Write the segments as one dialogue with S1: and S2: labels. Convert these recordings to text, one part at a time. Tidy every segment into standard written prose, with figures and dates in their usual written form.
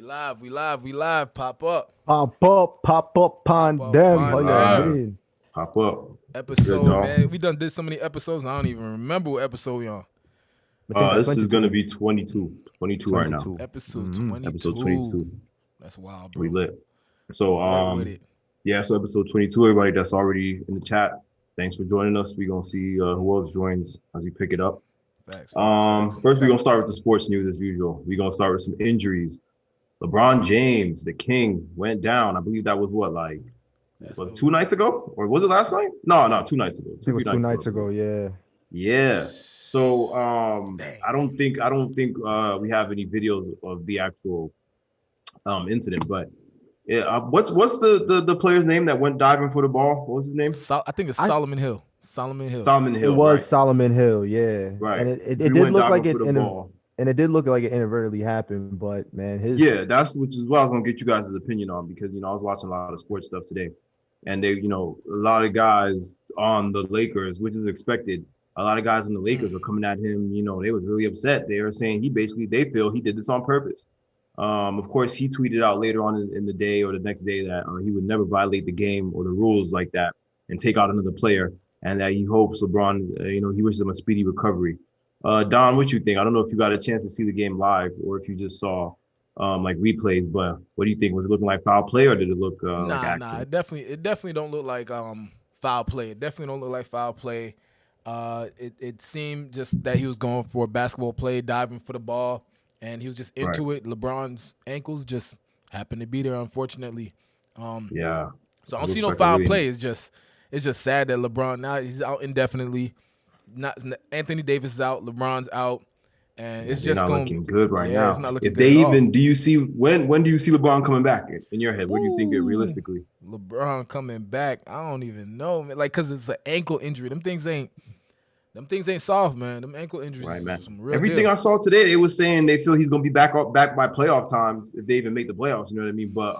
S1: We live. Pop up.
S2: Pop up, pon them. How y'all mean?
S3: Pop up.
S1: Episode, man. We did so many episodes. I don't even remember what episode we on.
S3: This is gonna be 22 right now.
S1: Episode 22.
S3: Episode 22.
S1: That's wild, bro.
S3: We lit. So so episode 22. Everybody that's already in the chat, thanks for joining us. We're gonna see who else joins as we pick it up.
S1: Facts.
S3: First we're gonna start with the sports news as usual. We're gonna start with some injuries. LeBron James, the king, went down. I believe that was 2 nights ago? Or was it last night? No, 2 nights ago.
S2: I think it was 2 nights ago, yeah.
S3: Yeah. So I don't think we have any videos of the actual incident, but what's the player's name that went diving for the ball? What was his name?
S1: I think it's Solomon Hill. Solomon Hill.
S3: It
S2: was
S3: right.
S2: Solomon Hill, yeah.
S3: Right.
S2: And it did look like it and it did look like it inadvertently happened, but man,
S3: which is what I was gonna get you guys' opinion on, because I was watching a lot of sports stuff today, and they, a lot of guys on the Lakers, which is expected. A lot of guys in the Lakers were coming at him. They was really upset. They were saying they feel he did this on purpose. Of course, he tweeted out later on in the day or the next day that he would never violate the game or the rules like that and take out another player, and that he hopes LeBron, he wishes him a speedy recovery. Don, what you think? I don't know if you got a chance to see the game live or if you just saw like replays, but what do you think? Was it looking like foul play, or did it look like accident?
S1: Nah, it definitely don't look like foul play. It definitely don't look like foul play. It seemed just that he was going for a basketball play, diving for the ball, and he was just into it. LeBron's ankles just happened to be there, unfortunately. So I don't see no foul play. It's just sad that LeBron now he's out indefinitely. Not Anthony Davis is out, LeBron's out, and it's just
S3: not looking good right now.
S1: It's not looking
S3: if
S1: good
S3: they
S1: at
S3: even
S1: all.
S3: do you see when do you see LeBron coming back in your head? What do you think it realistically?
S1: LeBron coming back? I don't even know, man. Like, cause it's an ankle injury. Them things ain't soft, man. Them ankle injuries,
S3: right, man.
S1: Some real
S3: Everything
S1: deal.
S3: I saw today, they was saying they feel he's gonna be back by playoff time if they even make the playoffs. You know what I mean? But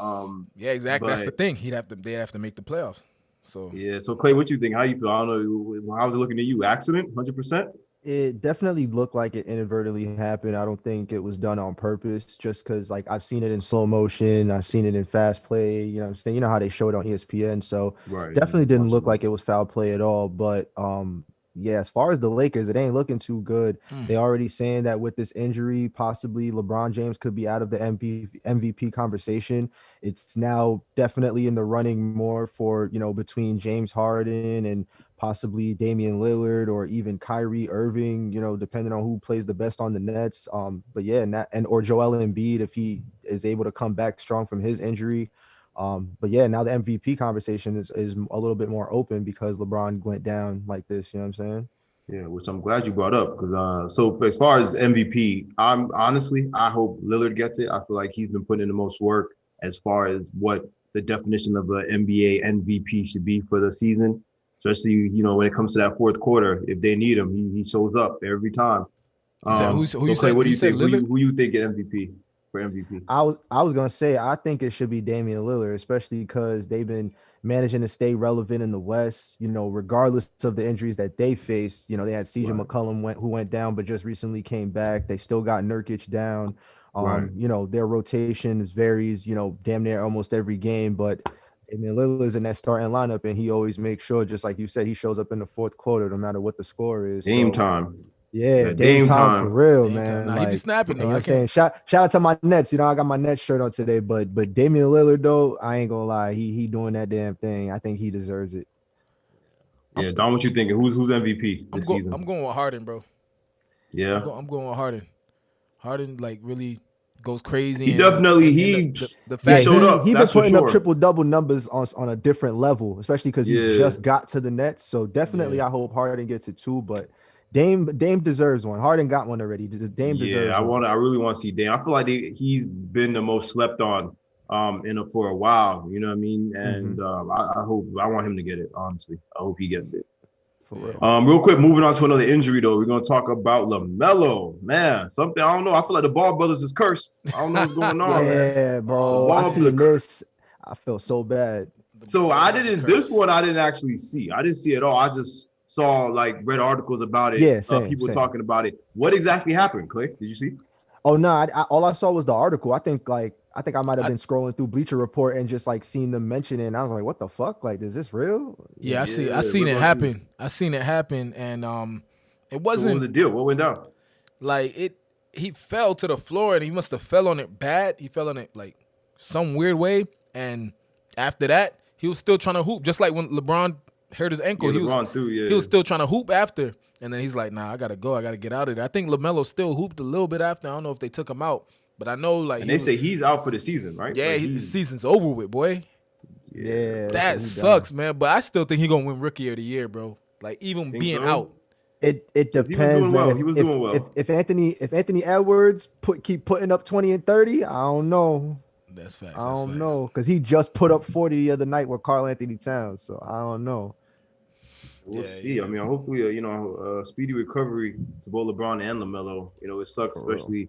S1: yeah, exactly. That's the thing. They'd have to make the playoffs. So
S3: yeah. So Clay, what you think? How you feel? I don't know. How's it looking to you? Accident? 100%?
S2: It definitely looked like it inadvertently happened. I don't think it was done on purpose, just because like I've seen it in slow motion, I've seen it in fast play, you know what I'm saying? You know how they show it on ESPN. So definitely didn't look like it was foul play at all. But yeah, as far as the Lakers, it ain't looking too good. They already saying that with this injury, possibly LeBron James could be out of the MVP conversation. It's now definitely in the running more for, between James Harden and possibly Damian Lillard or even Kyrie Irving, depending on who plays the best on the Nets. But yeah, or Joel Embiid if he is able to come back strong from his injury. But yeah, now the MVP conversation is a little bit more open because LeBron went down like this. You know what I'm saying?
S3: Yeah, which I'm glad you brought up because so as far as MVP, I hope Lillard gets it. I feel like he's been putting in the most work as far as what the definition of an NBA MVP should be for the season. Especially, when it comes to that fourth quarter, if they need him, he shows up every time.
S1: Clay, what do you think?
S3: Who you think get MVP? MVP.
S2: I was gonna say I think it should be Damian Lillard, especially because they've been managing to stay relevant in the West. Regardless of the injuries that they faced. They had CJ McCollum who went down, but just recently came back. They still got Nurkic down. Their rotation varies. Damn near almost every game, but Damian Lillard's in that starting lineup, and he always makes sure, just like you said, he shows up in the fourth quarter no matter what the score is.
S3: Game time.
S2: Yeah, Dame time for real, man.
S1: Nah, he be snapping though.
S2: I'm saying shout out to my Nets. I got my Nets shirt on today, but Damian Lillard though, I ain't gonna lie, he doing that damn thing. I think he deserves it.
S3: Yeah, Don, what you thinking? Who's MVP this season?
S1: I'm going with Harden, bro.
S3: Yeah,
S1: I'm going with Harden. Harden like really goes crazy.
S3: He definitely
S2: the fact
S3: showed up.
S2: He been putting up triple-double numbers on a different level, especially because he just got to the Nets. So definitely, I hope Harden gets it too, but. Dame deserves one. Harden got one already. Dame deserves one.
S3: I really want to see Dame. I feel like he's been the most slept on for a while. You know what I mean? And I want him to get it. Honestly, I hope he gets it.
S2: For real.
S3: Real quick, moving on to another injury though. We're gonna talk about Lamelo. Man, something I don't know. I feel like the Ball brothers is cursed. I don't know what's going on.
S2: Yeah, bro. I seen this. I feel so bad.
S3: So I didn't actually see. I didn't see it at all. I just saw like read articles about it.
S2: Yeah, same,
S3: people talking about it. What exactly happened, Clay? Did you see?
S2: Oh no, all I saw was the article. I think like I think I might have been scrolling through Bleacher Report and just like seen them mention it, and I was like, "What the fuck? Like, is this real?"
S1: Yeah, I seen it happen. I seen it happen, and it wasn't.
S3: So what was the deal? What went down?
S1: Like he fell to the floor, and he must have fell on it bad. He fell on it like some weird way, and after that, he was still trying to hoop, just like when LeBron hurt his ankle. He was still trying to hoop after, and then he's like, "Nah, I gotta go. I gotta get out of there." I think LaMelo still hooped a little bit after. I don't know if they took him out. But I know, like,
S3: and they say he's out for the season, right?
S1: Yeah,
S3: like
S1: his season's over with, boy.
S2: Yeah,
S1: that sucks, man. But I still think he's gonna win Rookie of the Year, bro. Like, even being out.
S2: It depends, man.
S3: He was doing well.
S2: If Anthony Edwards keep putting up 20 and 30, I don't know.
S1: That's facts.
S2: I don't know, because he just put up 40 the other night with Karl Anthony Towns, so I don't know.
S3: We'll see. Yeah. I mean, hopefully, speedy recovery to both LeBron and LaMelo. It sucks, especially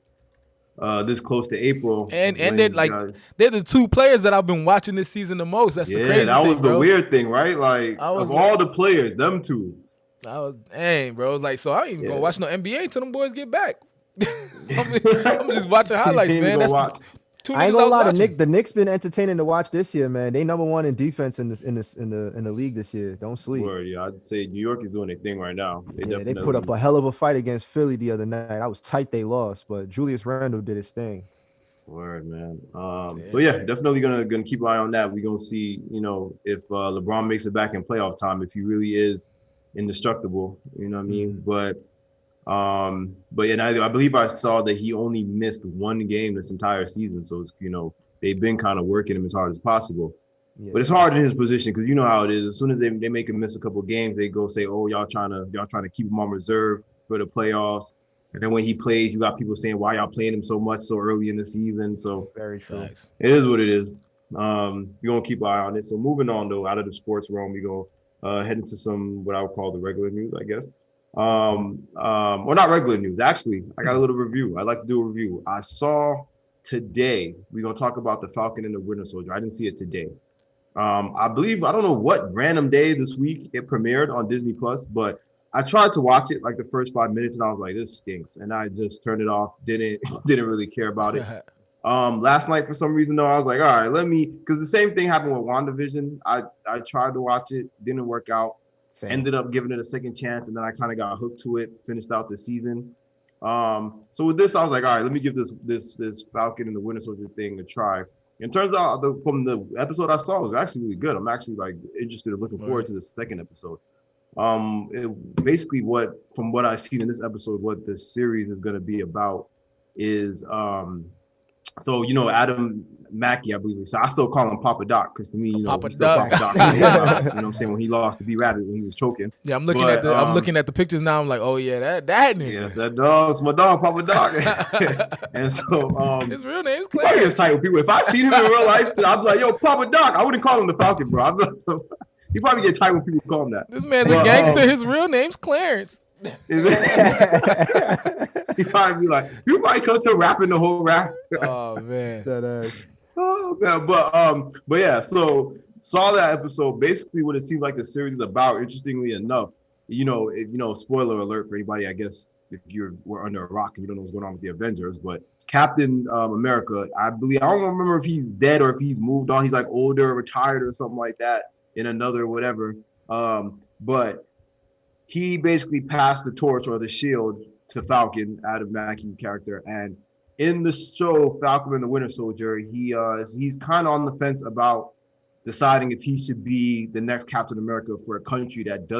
S3: this close to April.
S1: And they're like they're the two players that I've been watching this season the most. That's the crazy thing.
S3: Yeah, that was the
S1: bro.
S3: weird thing, right? Like, of all the players, them two.
S1: Dang, bro. Like, so I ain't even gonna watch no NBA until them boys get back. I'm just watching highlights, man. That's
S2: I ain't gonna lie, the Knicks been entertaining to watch this year, man. They number one in defense in the league this year. Don't sleep.
S3: Word, yeah, I'd say New York is doing their thing right now.
S2: They put up a hell of a fight against Philly the other night. I was tight they lost, but Julius Randle did his thing.
S3: Word, man. So yeah, definitely gonna keep an eye on that. We're gonna see, if LeBron makes it back in playoff time, if he really is indestructible. You know what I mean? But I believe I saw that he only missed one game this entire season. So it's, they've been kind of working him as hard as possible. Yeah. But it's hard in his position because you know how it is. As soon as they make him miss a couple of games, they go say, "Oh, y'all trying to keep him on reserve for the playoffs." And then when he plays, you got people saying, "Why y'all playing him so much so early in the season?" So
S2: very true.
S3: It is what it is. We're gonna keep an eye on it. So moving on though, out of the sports realm, we go head into some what I would call the regular news, I guess. Or not regular news. Actually, I got a little review. I'd like to do a review. I saw today, we're going to talk about the Falcon and the Winter Soldier. I didn't see it today. I don't know what random day this week it premiered on Disney Plus, but I tried to watch it like the first 5 minutes and I was like, this stinks. And I just turned it off. Didn't really care about it. Last night, for some reason though, I was like, all right, because the same thing happened with WandaVision. I tried to watch it, didn't work out. Same. Ended up giving it a second chance, and then I kind of got hooked to it. Finished out the season. So with this, I was like, all right, let me give this Falcon and the Winter Soldier thing a try. And turns out from the episode I saw, it was actually really good. I'm actually like interested and looking forward to the second episode. Basically, from what I've seen in this episode, what the series is going to be about is so Adam Mackey, I believe. So I still call him Papa Doc because to me,
S1: Papa Doc.
S3: You know what I'm saying? When he lost to B Rabbit when he was choking.
S1: Yeah, I'm looking at the pictures now. I'm like, oh yeah, that nigga.
S3: Yes, that dog's my dog, Papa Doc. And so
S1: his real name's Clarence.
S3: He gets tight with people. If I seen him in real life, I'd be like, yo, Papa Doc. I wouldn't call him the Falcon, bro. He probably get tight when people call him that.
S1: This man's a gangster. His real name's Clarence.
S3: He probably be like, you might come to rapping the whole rap.
S1: Oh man,
S3: Oh man, but yeah. So saw that episode. Basically, what it seems like the series is about. Interestingly enough, spoiler alert for anybody. I guess if we're under a rock and you don't know what's going on with the Avengers, but Captain America, I don't remember if he's dead or if he's moved on. He's like older, retired, or something like that in another whatever. But he basically passed the torch or the shield to Falcon, Adam Mackey's character. And in the show Falcon and the Winter Soldier, he's kind of on the fence about deciding if he should be the next Captain America for a country that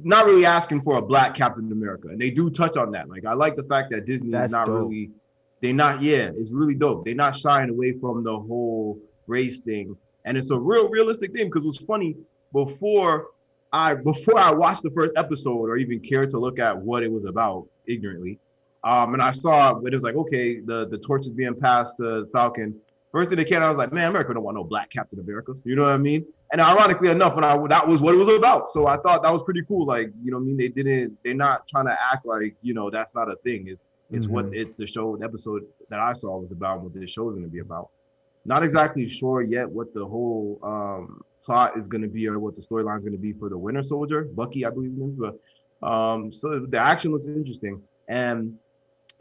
S3: not really asking for a black Captain America. And they do touch on that. Like, I like the fact that Disney is not dope. It's really dope. They're not shying away from the whole race thing. And it's a real realistic thing because it was funny before I watched the first episode or even cared to look at what it was about ignorantly. And I saw it was like, okay, the torch is being passed to Falcon. First thing they came, I was like, man, America don't want no black Captain America. You know what I mean? And ironically enough, that was what it was about. So I thought that was pretty cool. Like, you know what I mean? They're not trying to act like, that's not a thing. It's what the episode that I saw was about, what this show is going to be about. Not exactly sure yet what the whole plot is going to be or what the storyline is going to be for the Winter Soldier, Bucky, I believe his name. But so the action looks interesting. And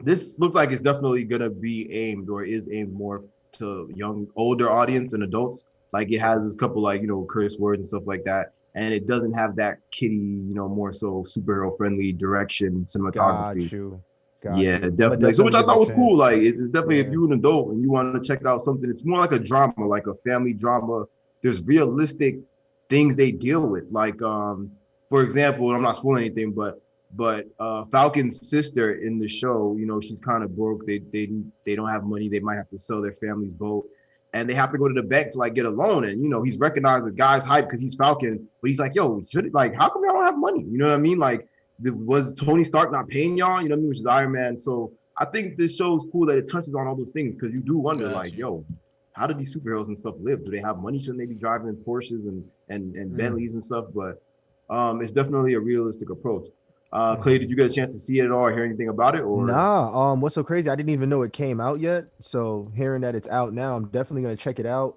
S3: this looks like it's definitely gonna be aimed or is aimed more to older audience and adults. Like it has this couple like curse words and stuff like that, and it doesn't have that kiddie, more so superhero friendly direction cinematography.
S2: Got
S3: yeah,
S2: you.
S3: definitely. So which I thought was cool. Like it's definitely if you're an adult and you want to check out something, it's more like a drama, like a family drama. There's realistic things they deal with. Like for example, I'm not spoiling anything, but Falcon's sister in the show, she's kind of broke. They don't have money. They might have to sell their family's boat, and they have to go to the bank to like get a loan. And he's recognized the guy's hype because he's Falcon, but he's like, yo, how come y'all don't have money? You know what I mean? Like, was Tony Stark not paying y'all? You know what I mean? Which is Iron Man. So I think this show is cool that it touches on all those things because you do wonder, like, yo, how do these superheroes and stuff live? Do they have money? Shouldn't they be driving Porsches and Bentleys and stuff? But it's definitely a realistic approach. Clay, did you get a chance to see it at all or hear anything about it? Or
S2: nah, what's so crazy? I didn't even know it came out yet. So hearing that it's out now, I'm definitely gonna check it out.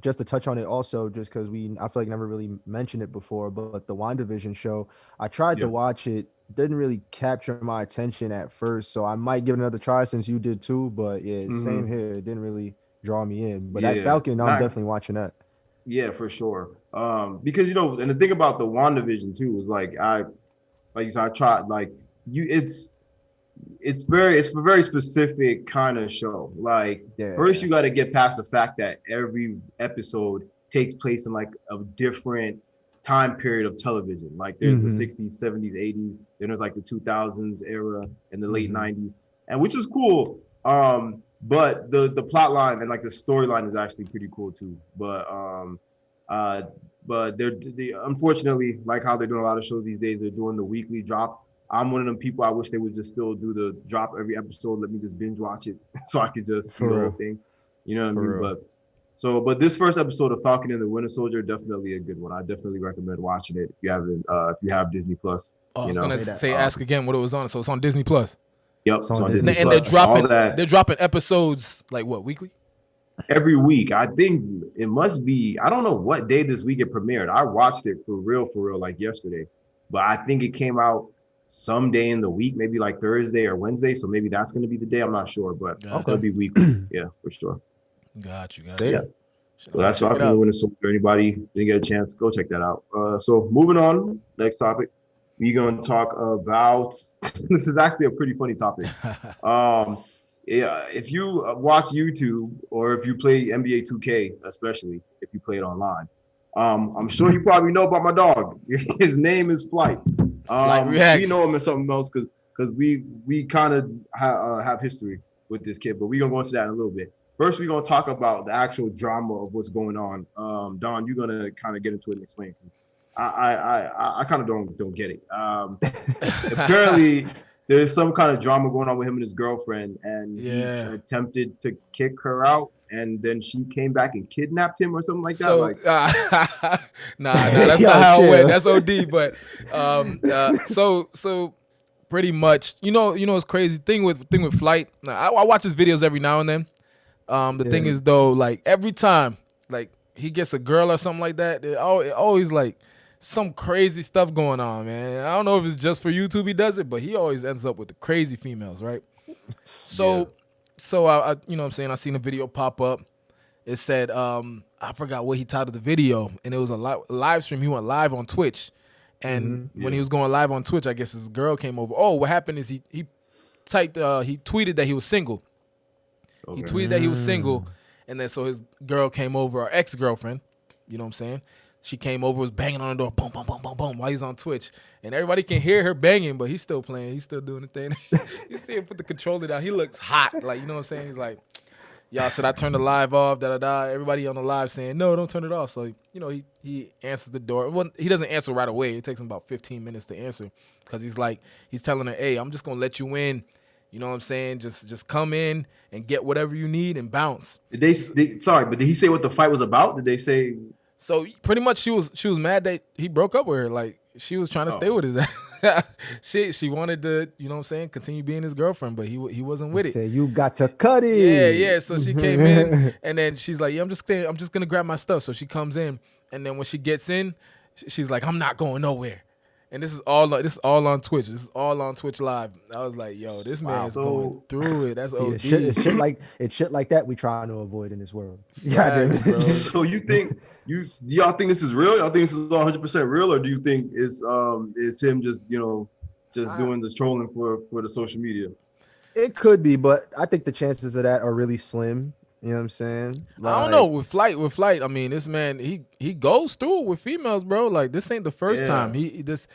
S2: Just to touch on it also, just because I feel like never really mentioned it before, but the WandaVision show, I tried to watch it, didn't really capture my attention at first. So I might give it another try since you did too. But yeah, same here. It didn't really draw me in. But that Falcon, I'm definitely watching that. Yeah,
S3: for sure. Because and the thing about the WandaVision too is like you said, I tried it's a very specific kind of show. Like first you got to get past the fact that every episode takes place in like a different time period of television. Like there's the 60s, 70s, 80s, then there's like the 2000s era and the late 90s, and which is cool. But the plot line and like the storyline is actually pretty cool too. But they unfortunately, like how they're doing a lot of shows these days, they're doing the weekly drop. I'm one of them people. I wish they would just still do the drop every episode. Let me just binge watch it so I could just see the whole thing. You know what I mean? But this first episode of Falcon and the Winter Soldier, definitely a good one. I definitely recommend watching it if you have Disney Plus.
S1: I was gonna say ask again what it was on. So it's on Disney Plus.
S3: Yep, it's on Disney
S1: and
S3: Plus.
S1: they're dropping episodes like what, weekly?
S3: Every week. I think it must be, I don't know what day this week it premiered. I watched it for real, like yesterday. But I think it came out someday in the week, maybe like Thursday or Wednesday. So maybe that's going to be the day. I'm not sure, but it'll be weekly. Yeah, for sure.
S1: Got you.
S3: Yeah. So that's Falcon and the Winter Soldier. Anybody didn't get a chance, go check that out. So moving on, next topic. We're going to talk about, this is actually a pretty funny topic. If you watch YouTube or if you play NBA 2K, especially if you play it online, I'm sure you probably know about my dog. His name is Flight.
S1: Flightreacts.
S3: We know him as something else because we kind of have history with this kid, but we're going to go into that in a little bit. First, we're going to talk about the actual drama of what's going on. Don, you're going to kind of get into it and explain. I kind of don't get it. Apparently, there's some kind of drama going on with him and his girlfriend, and he attempted to kick her out, and then she came back and kidnapped him or something like that.
S1: So, nah, that's not how it went. That's OD. But so pretty much, it's crazy thing with Flight. I watch his videos every now and then. The thing is though, like every time, like he gets a girl or something like that, it always like some crazy stuff going on, man. I don't know if it's just for YouTube he does it, but he always ends up with the crazy females, right? So I you know what I'm saying, I seen a video pop up. It said, I forgot what he titled the video, and it was a live stream. He went live on Twitch, and when he was going live on Twitch, I guess his girl came over. Oh, what happened is he tweeted that he was single. Okay. He tweeted that he was single, and then so his girl came over, or ex-girlfriend, you know what I'm saying? She came over, was banging on the door, boom, boom, boom, boom, boom, while he's on Twitch. And everybody can hear her banging, but he's still playing. He's still doing the thing. You see him put the controller down. He looks hot. Like, you know what I'm saying? He's like, y'all, should I turn the live off? Da-da-da. Everybody on the live saying, no, don't turn it off. So, he answers the door. Well, he doesn't answer right away. It takes him about 15 minutes to answer because he's telling her, hey, I'm just going to let you in. You know what I'm saying? Just come in and get whatever you need and bounce.
S3: But did he say what the fight was about? Did they say?
S1: So pretty much she was mad that he broke up with her. Like she was trying to stay with his ass. she wanted to, you know what I'm saying, continue being his girlfriend, but he wasn't with it.
S2: Say you got to cut it.
S1: Yeah. So she came in and then she's like, yeah, I'm just gonna grab my stuff. So she comes in and then when she gets in, she's like, I'm not going nowhere. And this is all on Twitch. This is all on Twitch Live. I was like, yo, this man's going through it. That's OD.
S2: It's shit like that we trying to avoid in this world.
S1: Facts, bro.
S3: So do y'all think this is real? Y'all think this is 100% real, or do you think it's him just doing this trolling for the social media?
S2: It could be, but I think the chances of that are really slim. You know what I'm saying?
S1: I don't know. With Flight, I mean, this man, he goes through it with females, bro. Like, this ain't the first time. This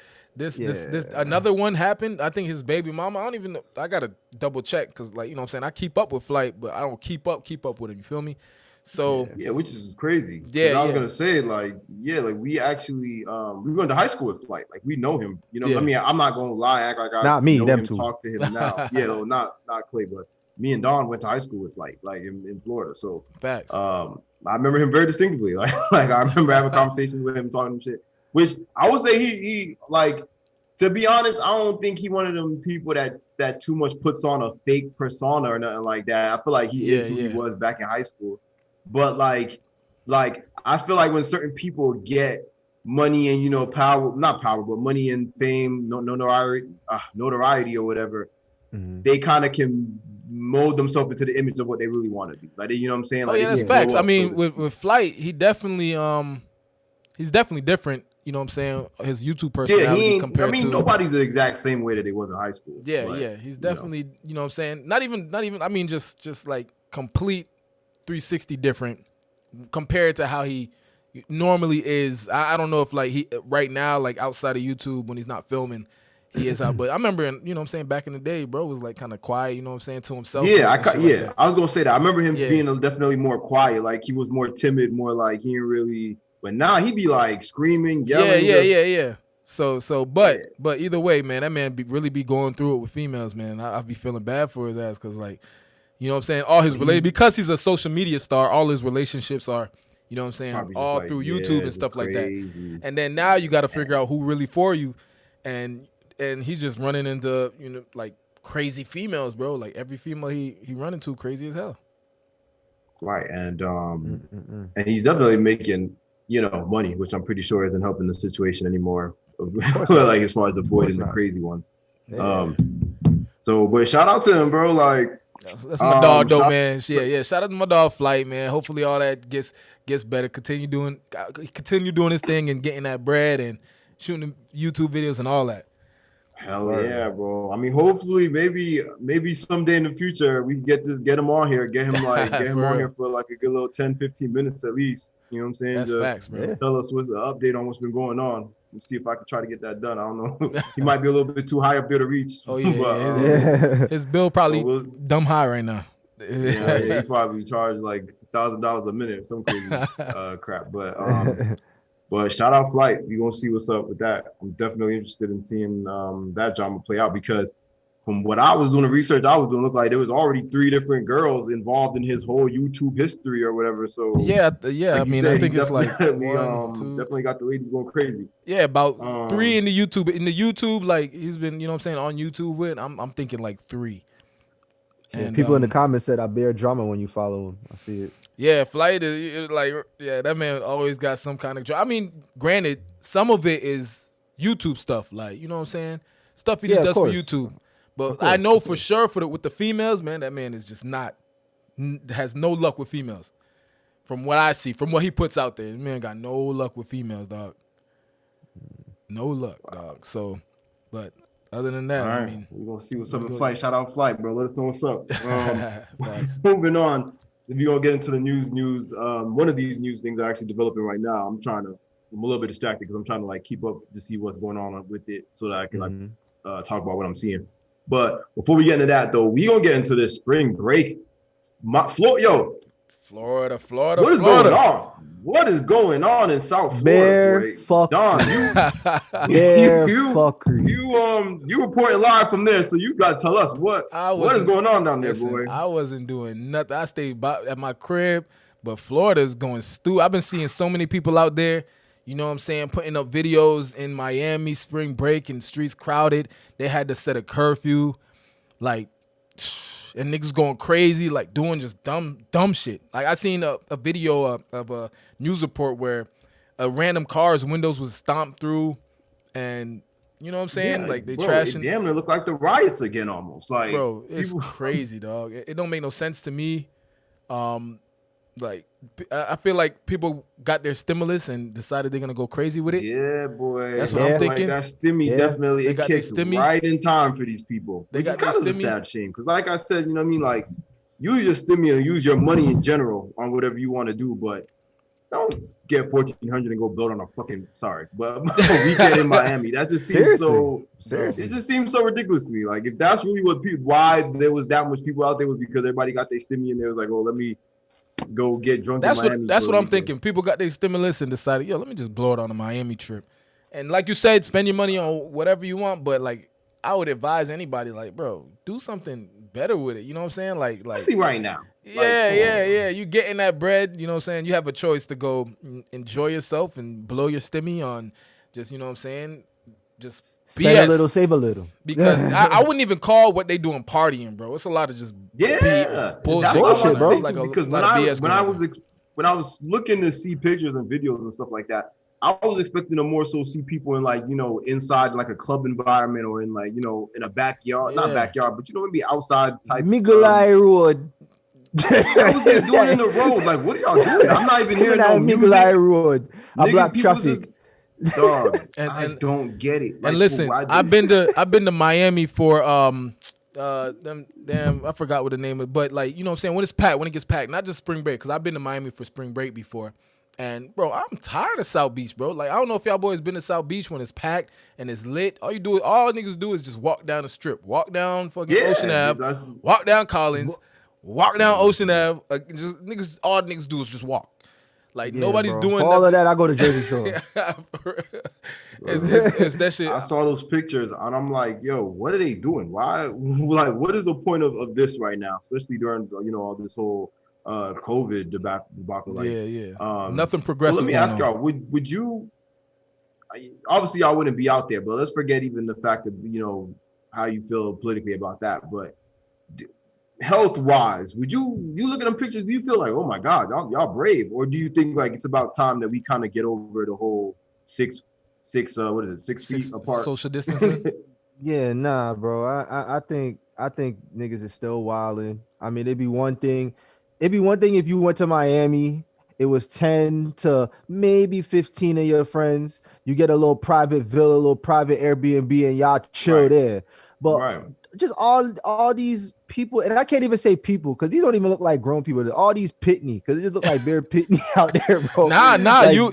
S1: another one happened. I think his baby mama, I don't even know. I gotta double check because, like, you know what I'm saying, I keep up with Flight, but I don't keep up with him. You feel me? So
S3: which is crazy.
S1: Yeah,
S3: I was gonna say, like we actually we went to high school with Flight. Like, we know him. You know, I mean, I'm not gonna lie, act like I
S2: not me,
S3: know
S2: them
S3: him,
S2: two.
S3: talk to him now. Not Clay, but me and Don went to high school with Flight, like in Florida. So
S1: facts.
S3: I remember him very distinctively. Like I remember having conversations with him, talking shit. Which I would say he like. To be honest, I don't think he one of them people that too much puts on a fake persona or nothing like that. I feel like he is who he was back in high school. But like I feel like when certain people get money and power, not power, but money and fame, notoriety or whatever, they kind of can mold themselves into the image of what they really want to be. Like, you know what I'm saying? Like,
S1: that's facts. I mean, with Flight, he's definitely different. You know what I'm saying? His YouTube personality compared to
S3: nobody's the exact same way that he was in high school.
S1: Yeah. He's definitely, you know what I'm saying? Not even, I mean, just like complete 360 different compared to how he normally is. I don't know if like he right now, like outside of YouTube when he's not filming, he is out. But I remember, you know what I'm saying, back in the day, bro was like kind of quiet, you know what I'm saying, to himself.
S3: I was gonna say that. I remember him being definitely more quiet. Like, he was more timid, more like he didn't really. But now he be like screaming, yelling.
S1: Yeah. But either way, man, that man really be going through it with females, man. I be feeling bad for his ass because, like, you know what I'm saying, all his because he's a social media star, all his relationships are, you know what I'm saying, all through YouTube and stuff like that. And then now you got to figure out who really for you, and he's just running into like crazy females, bro. Like, every female he run into crazy as hell.
S3: Right, and he's definitely making money, which I'm pretty sure isn't helping the situation anymore. Like, as far as avoiding the crazy ones.
S2: Yeah.
S3: But shout out to him, bro. Like,
S1: that's my dog, though, man. Shout out to my dog, Flight, man. Hopefully all that gets better. Continue doing his thing and getting that bread and shooting YouTube videos and all that.
S3: Hell yeah, bro. I mean, hopefully, maybe someday in the future we can get him on here, get him on here for like a good little 10-15 minutes at least. You know what I'm saying?
S1: That's facts, bro.
S3: Tell us what's the update on what's been going on. Let's see if I can try to get that done. I don't know. He might be a little bit too high up there to reach.
S1: Oh yeah, his bill probably dumb high right now.
S3: He probably charged like $1,000 a minute or some crazy crap. But shout out Flight. We're gonna see what's up with that. I'm definitely interested in seeing that drama play out, because from what I was doing the research I was doing, looked like there was already 3 different girls involved in his whole YouTube history or whatever. So
S1: like I mean, I think it's like
S3: definitely got the ladies going crazy.
S1: Yeah, about 3 in the YouTube. In the YouTube, like, he's been, you know what I'm saying, on YouTube with. I'm thinking like 3.
S2: And people in the comments said I bear drama when you follow him. I see it.
S1: Yeah, Flight is like, that man always got some kind of drama. I mean, granted, some of it is YouTube stuff, like, you know what I'm saying, stuff he just does for YouTube. But I know for sure with the females, man, that man is just has no luck with females. From what I see, from what he puts out there, the man got no luck with females, dog. No luck, dog. So, but other than that, I mean,
S3: we're gonna see what's up with Flight. Shout out Flight, bro. Let us know what's up. Moving on. If you're gonna get into the news, one of these news things are actually developing right now. I'm a little bit distracted because I'm trying to like keep up to see what's going on with it so that I can talk about what I'm seeing. But before we get into that, though, we gonna get into this spring break. Florida.
S1: What
S3: is going on? What is going on in South Florida? Don, you reporting live from there, so you gotta tell us what is going on down there, boy.
S1: I wasn't doing nothing. I stayed at my crib, but Florida's going stupid. I've been seeing so many people out there, you know what I'm saying, putting up videos in Miami, spring break, and streets crowded. They had to set a curfew, like, and niggas going crazy, like doing just dumb shit. Like, I seen a video of a news report where a random car's windows was stomped through, and You know what I'm saying?
S3: Yeah,
S1: like they
S3: bro,
S1: trashing.
S3: It damn near look like the riots again, almost. Like,
S1: bro, it's
S3: people...
S1: crazy, dog. It don't make no sense to me. Like I feel like people got their stimulus and decided they're gonna go crazy with it.
S3: Yeah, boy.
S1: That's what I'm thinking.
S3: Like that stimmy definitely it kicked right in time for these people. Which is kind of a sad shame. Because like I said, you know what I mean? Like, use your stimmy and use your money in general on whatever you want to do, but don't get $1,400 and go build on a fucking but weekend in Miami. That just seems Seriously. It just seems so ridiculous to me. Like, if that's really what why there was that much people out there was because everybody got their stimmy and they was like, oh, let me go get drunk in Miami.
S1: That's what I'm thinking. People got their stimulus and decided, yo, let me just blow it on a Miami trip. And like you said, spend your money on whatever you want, but like I would advise anybody, like, bro, do something better with it. You know what I'm saying? Like
S3: see right now.
S1: Yeah. You getting that bread, you know what I'm saying? You have a choice to go enjoy yourself and blow your stimmy on just, you know what I'm saying? Just
S2: spend
S1: BS.
S2: a little, save a little.
S1: Because I wouldn't even call what they doing partying, bro. It's a lot of just
S3: bullshit,
S1: bro.
S3: Like because when I was looking to see pictures and videos and stuff like that, I was expecting to more so see people in like, you know, inside like a club environment or in like, you know, in a backyard, not backyard, but you know, maybe outside type.
S2: Migulai Road.
S3: What was they doing in the road? Like, what are y'all doing? I'm not even hearing no music.
S2: Migulai Road. I block traffic.
S3: Dog, I don't get it.
S1: Like, and listen, I've been to Miami for I forgot what the name is, but like, you know what I'm saying, when it gets packed, not just spring break, because I've been to Miami for spring break before. And bro, I'm tired of South Beach, bro. Like, I don't know if y'all boys been to South Beach when it's packed and it's lit. All niggas do is just walk down the strip, walk down fucking Ocean Ave, walk down Collins, walk down Ocean Ave. All niggas do is just walk. Like, nobody's doing
S2: for all of that. I go to Jersey Shore.
S1: It's that shit.
S3: I saw those pictures and I'm like, yo, what are they doing? Why? Like, what is the point of this right now? Especially during, you know, all this whole COVID debacle. Like,
S1: nothing progressive.
S3: So let me ask y'all: Would you? Obviously, y'all wouldn't be out there, but let's forget even the fact that, you know, how you feel politically about that. But health-wise, would you look at them pictures? Do you feel like, oh my God, y'all brave, or do you think like it's about time that we kind of get over the whole 6 feet apart
S1: social distancing?
S2: Yeah, nah, bro. I think niggas is still wilding. I mean, it'd be one thing if you went to Miami, it was 10 to maybe 15 of your friends. You get a little private villa, a little private Airbnb, and y'all chill there. But just all these people, and I can't even say people because these don't even look like grown people. All these pitney, because it just look like bare pitney out there, bro.
S1: Nah,
S2: like,
S1: you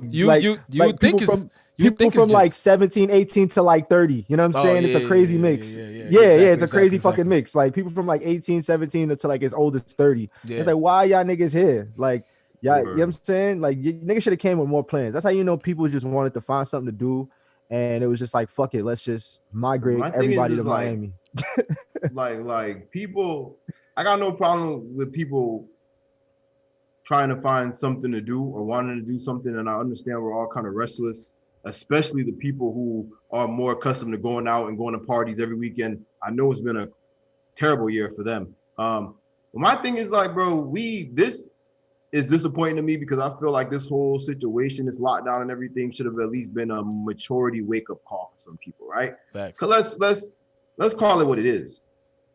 S1: think it's
S2: people from like 17, 18 to like 30. You know what I'm saying? It's a crazy mix. It's a crazy fucking mix. Like people from like 18, 17 to like as old as 30. It's like, why y'all niggas here? Like, y'all, you know what I'm saying? Like, niggas should have came with more plans. That's how you know people just wanted to find something to do. And it was just like, fuck it, let's just migrate everybody to Miami.
S3: like people, I got no problem with people trying to find something to do or wanting to do something. And I understand we're all kind of restless, especially the people who are more accustomed to going out and going to parties every weekend. I know it's been a terrible year for them. But my thing is like, bro, this is disappointing to me because I feel like this whole situation, this lockdown and everything should have at least been a maturity wake-up call for some people, right?
S1: Facts.
S3: Because let's call it what it is.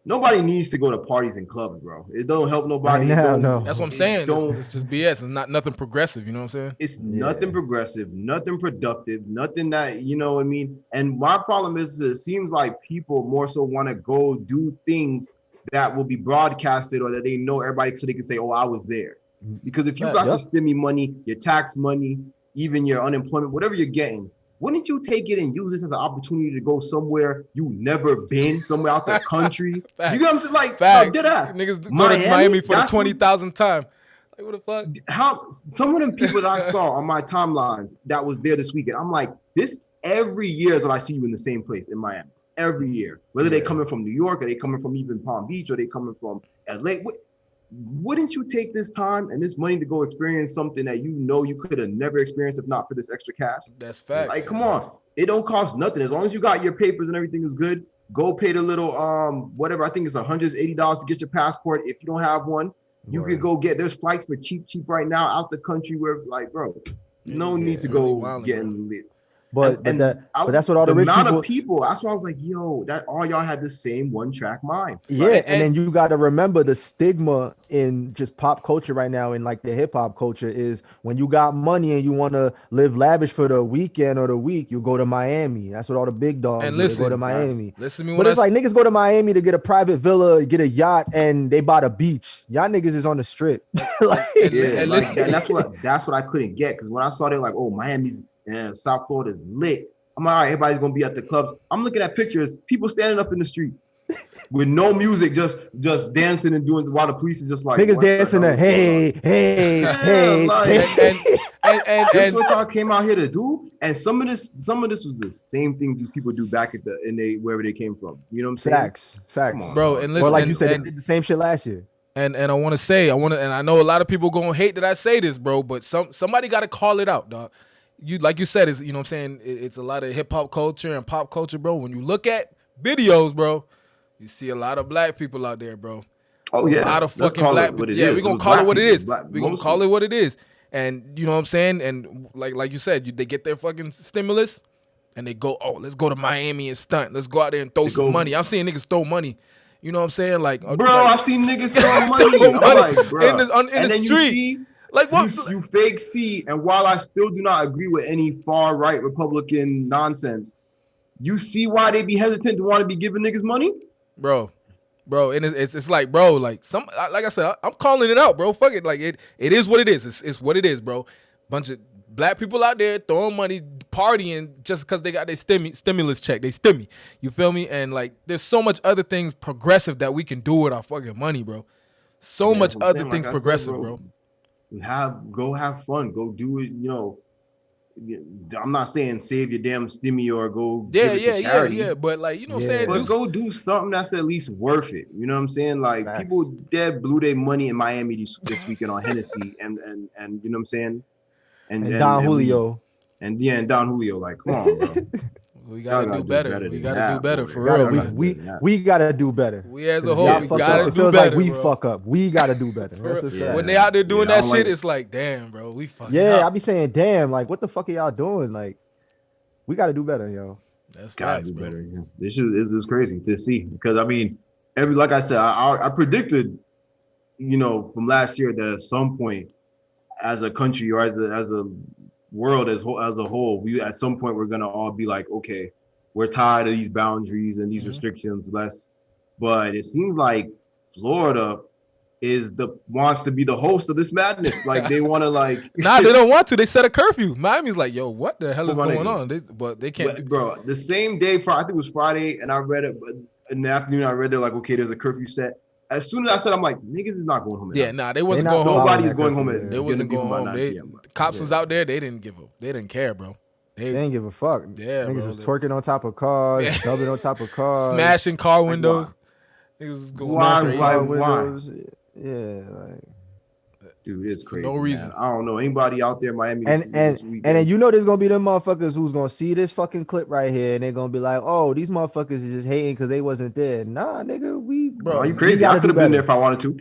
S3: Nobody needs to go to parties and clubs, bro. It don't help nobody.
S2: No.
S1: That's what I'm saying. It's just BS. It's not nothing progressive. You know what I'm saying?
S3: It's nothing progressive, nothing productive, nothing that, you know what I mean? And my problem is it seems like people more so want to go do things that will be broadcasted or that they know everybody so they can say, oh, I was there. Because if you got your stimmy money, your tax money, even your unemployment, whatever you're getting, wouldn't you take it and use this as an opportunity to go somewhere you never been, somewhere out the country? You know what I'm saying? Like, dead ass.
S1: Niggas go to Miami for the 20,000th time. Like, what the fuck?
S3: How some of them people that I saw on my timelines that was there this weekend, I'm like, this every year is that I see you in the same place in Miami. Every year. Whether they coming from New York or they coming from even Palm Beach or they coming from LA. Wouldn't you take this time and this money to go experience something that you know you could have never experienced if not for this extra cash?
S1: That's facts.
S3: Like, come on. It don't cost nothing. As long as you got your papers and everything is good, go pay the little, whatever. I think it's $180 to get your passport. If you don't have one, you can go get, there's flights for cheap right now out the country where, like, bro, no need to go getting lit.
S2: But that's what all the rich
S3: amount
S2: people.
S3: Of people. That's why I was like, yo, that all y'all had the same one track mind.
S2: Yeah, like, and then you got to remember the stigma in just pop culture right now, in like the hip hop culture, is when you got money and you want to live lavish for the weekend or the week, you go to Miami. That's what all the big dogs do. They go to Miami.
S1: Listen to me,
S2: but it's like niggas go to Miami to get a private villa, get a yacht, and they buy the beach. Y'all niggas is on the strip.
S3: And that's what I couldn't get, because when I saw they like, oh, Miami's and South Florida's lit. I'm like, all right, everybody's gonna be at the clubs. I'm looking at pictures, people standing up in the street with no music, just dancing and doing, while the police is just like
S2: niggas dancing there. Hey.
S3: And this is what y'all came out here to do. And some of this was the same things these people do back at wherever they came from. You know what I'm saying?
S2: Facts,
S1: bro. And listen,
S2: or like you said, they did the same shit last year.
S1: And I want to say, and I know a lot of people gonna hate that I say this, bro, but somebody got to call it out, dog. Like you said, is, you know what I'm saying, it's a lot of hip hop culture and pop culture, bro. When you look at videos, bro, you see a lot of black people out there, bro.
S3: Oh yeah,
S1: a lot of fucking black people. Yeah, we're gonna call it what it is. We're gonna call it what it is. And you know what I'm saying? And like you said, they get their fucking stimulus and they go, oh, let's go to Miami and stunt. Let's go out there and throw some money. I'm seeing niggas throw money. You know what I'm saying? Like,
S3: bro, I've seen niggas throw money. I'm like, bro.
S1: in the street. Like what?
S3: You fake see, and while I still do not agree with any far right Republican nonsense, you see why they be hesitant to want to be giving niggas money,
S1: bro. And it's like, bro, like like I said, I'm calling it out, bro. Fuck it, like it is what it is. It's what it is, bro. Bunch of black people out there throwing money, partying just because they got their stimulus check. They stimmy, you feel me? And like, there's so much other things progressive that we can do with our fucking money, bro. So much other things progressive, bro.
S3: Go have fun, go do it. You know, I'm not saying save your damn stimmy or go give it to charity.
S1: But like, you know what I'm saying,
S3: but go do something that's at least worth it. You know what I'm saying? Like, people dead blew their money in Miami this weekend on Hennessy and you know what I'm saying, and
S2: Don Julio
S3: and Don Julio. Like, come on, bro.
S1: We gotta do better. We gotta do better for real.
S2: We gotta do better.
S1: We as a whole, we gotta do better.
S2: It feels like we fuck up. We gotta do better.
S1: When they out there doing that shit, it's like, damn, bro, we fucking up.
S2: I be saying, damn, like, what the fuck are y'all doing? Like, we gotta do better, yo.
S1: That's facts, bro.
S3: Better. Yeah. This is crazy to see, because I mean, like I said, I predicted, you know, from last year that at some point, as a country or as a world as a whole, we at some point we're gonna all be like, okay, we're tired of these boundaries and these restrictions. But it seems like Florida wants to be the host of this madness. Like, they want to like.
S1: Nah, they don't want to. They set a curfew. Miami's like, yo, what the hell is going on? But they can't.
S3: Bro, the same day, I think it was Friday, and I read it. But in the afternoon, I read they're like, okay, there's a curfew set. As soon as I said, I'm like, niggas is not going home.
S1: They wasn't going home.
S3: Nobody's going home.
S1: They wasn't going home. Cops was out there. They didn't give up. They didn't care, bro.
S2: They didn't give a fuck.
S1: Yeah,
S2: niggas was twerking on top of cars, dubbing on top of cars,
S1: smashing car windows. Niggas was going
S3: why?
S2: Yeah, like,
S3: dude, it's crazy.
S1: For no reason.
S3: Man. I don't know anybody out there in Miami.
S2: And then you know there's gonna be them motherfuckers who's gonna see this fucking clip right here and they're gonna be like, oh, these motherfuckers are just hating because they wasn't there. Nah, nigga,
S3: bro, are you crazy? I could have been there if I wanted to.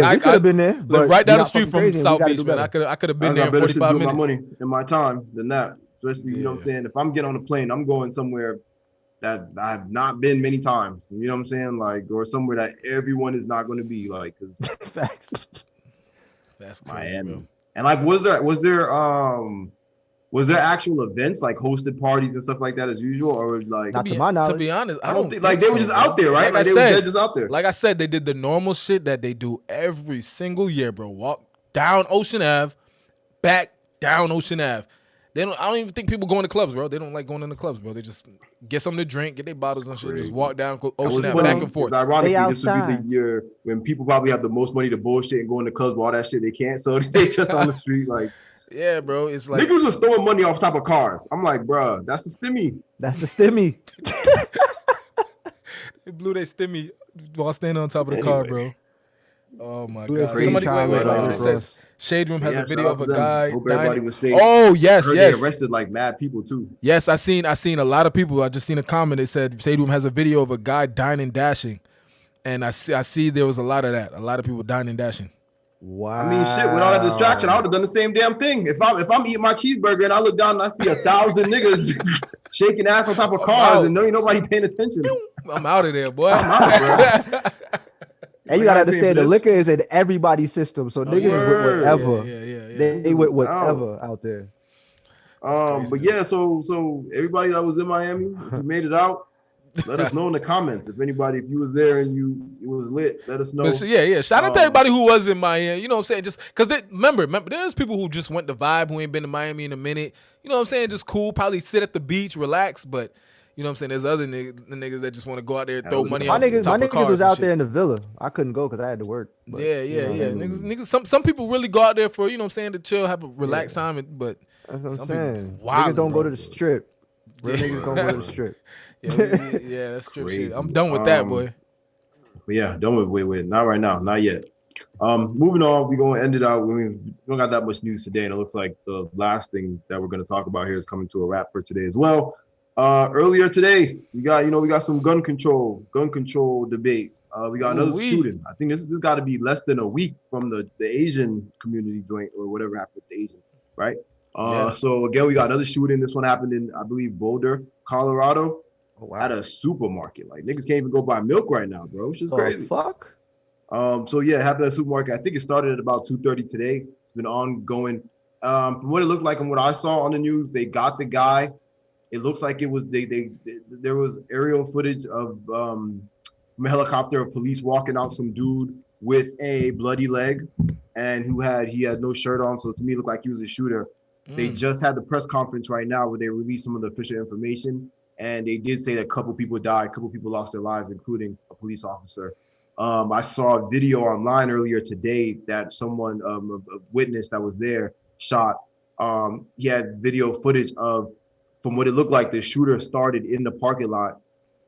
S2: I could have been there.
S1: But right down the street from South Beach, man. I could have been there in 45 minutes.
S3: My money and my time than that. Especially, you know what I'm saying? If I'm getting on a plane, I'm going somewhere that I've not been many times. You know what I'm saying? Like, or somewhere that everyone is not going to be, like, cause
S2: facts.
S1: That's crazy, Miami. Bro.
S3: And like, was there actual events, like hosted parties and stuff like that as usual, or like?
S2: Not to my knowledge.
S1: To be honest, I don't think
S3: like they were just out there, right? Like, they were just out there.
S1: Like I said, they did the normal shit that they do every single year, bro. Walk down Ocean Ave, back down Ocean Ave. I don't even think people go in the clubs, bro. They don't like going in the clubs, bro. They just get something to drink, get their bottles and shit, just walk down Ocean Ave back and forth.
S3: Ironically, this would be the year when people probably have the most money to bullshit and go in the clubs, but all that shit they can't. So they just on the street, like.
S1: Yeah, bro. It's like
S3: niggas was throwing money off top of cars. I'm like, bro, that's the stimmy.
S1: They blew their stimmy while standing on top of the car, bro. Oh my god! Somebody wait. It says Shade Room has a video of a guy.
S3: Hope everybody was safe.
S1: Oh yes.
S3: They arrested like mad people too.
S1: Yes, I seen a lot of people. I just seen a comment. It said Shade Room has a video of a guy dining dashing, and I see there was a lot of that. A lot of people dining dashing.
S2: Wow.
S3: I mean, shit, without a distraction, I would have done the same damn thing. If I'm eating my cheeseburger and I look down and I see 1,000 niggas shaking ass on top of cars and ain't nobody paying attention.
S1: I'm out of there, boy.
S3: I'm out, bro.
S2: And you gotta understand, the liquor is in everybody's system, so niggas with whatever.
S1: Yeah.
S2: They with whatever out there.
S3: But yeah, so everybody that was in Miami, if you made it out, let us know in the comments. If you was there and it was lit, let us know.
S1: But yeah. Shout out to everybody who was in Miami. You know what I'm saying? Just because remember, there's people who just went to vibe who ain't been to Miami in a minute. You know what I'm saying? Just cool, probably sit at the beach, relax. But you know what I'm saying? There's other niggas that just want to go out there and throw money out the top
S2: my
S1: of cars
S2: niggas was out
S1: shit.
S2: there in the villa. I couldn't go because I had to work. But,
S1: Yeah. Niggas. Some people really go out there for, you know what I'm saying, to chill, have a relaxed time. But
S2: that's what I'm saying.
S1: Wildin',
S2: niggas don't go to the strip. Real niggas don't go to the strip.
S1: Yeah, that's strip shit. I'm done with that, boy.
S3: But yeah, done with. Wait. Not right now. Not yet. Moving on, we're going to end it out. We don't got that much news today, and it looks like the last thing that we're going to talk about here is coming to a wrap for today as well. Earlier today, we got some gun control debate. We got another student. I think this got to be less than a week from the Asian community joint or whatever happened with the Asians, right? So again, we got another shooting. This one happened in, I believe, Boulder, Colorado.
S2: Oh, wow.
S3: At a supermarket. Like, niggas can't even go buy milk right now, bro. It's just crazy.
S2: Fuck.
S3: So yeah, it happened at a supermarket. I think it started at about 2:30 today. It's been ongoing. From what it looked like and what I saw on the news, they got the guy. It looks like it was there was aerial footage of from a helicopter of police walking out some dude with a bloody leg and he had no shirt on. So to me, it looked like he was a shooter. They just had the press conference right now where they released some of the official information. And they did say that a couple people died, a couple people lost their lives, including a police officer. I saw a video online earlier today that someone, a witness that was there, shot. He had video footage of, from what it looked like, the shooter started in the parking lot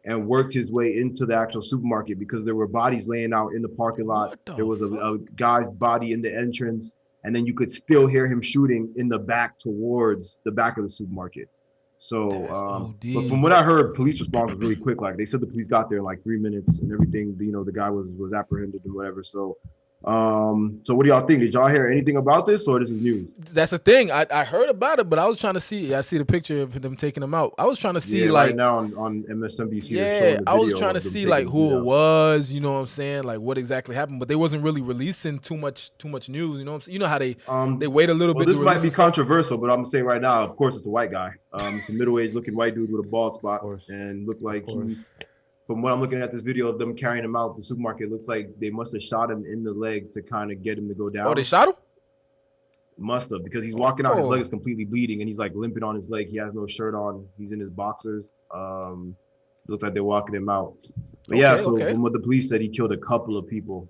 S3: and worked his way into the actual supermarket because there were bodies laying out in the parking lot. There was a guy's body in the entrance, and then you could still hear him shooting in the back towards the back of the supermarket. So, but from what I heard, police response was really quick. Like, they said the police got there in like 3 minutes and everything. You know, the guy was apprehended and whatever. So, so what do y'all think? Did y'all hear anything about this, or this is news?
S1: That's the thing. I heard about it, but I was trying to see. I see the picture of them taking them out. I was trying to see
S3: right now on MSNBC.
S1: Yeah, I was trying to see like who it was. You know what I'm saying? Like what exactly happened, but they wasn't really releasing too much news. You know what I'm saying? You know how they wait a little bit.
S3: This might be controversial, but I'm saying right now, of course, it's a white guy. It's a middle-aged looking white dude with a bald spot, and looked like he. From what I'm looking at this video of them carrying him out the supermarket, it looks like they must have shot him in the leg to kind of get him to go down.
S1: Oh, they shot him?
S3: Must have, because he's walking out, his leg is completely bleeding, and he's like limping on his leg. He has no shirt on. He's in his boxers. Looks like they're walking him out. But from what the police said, he killed a couple of people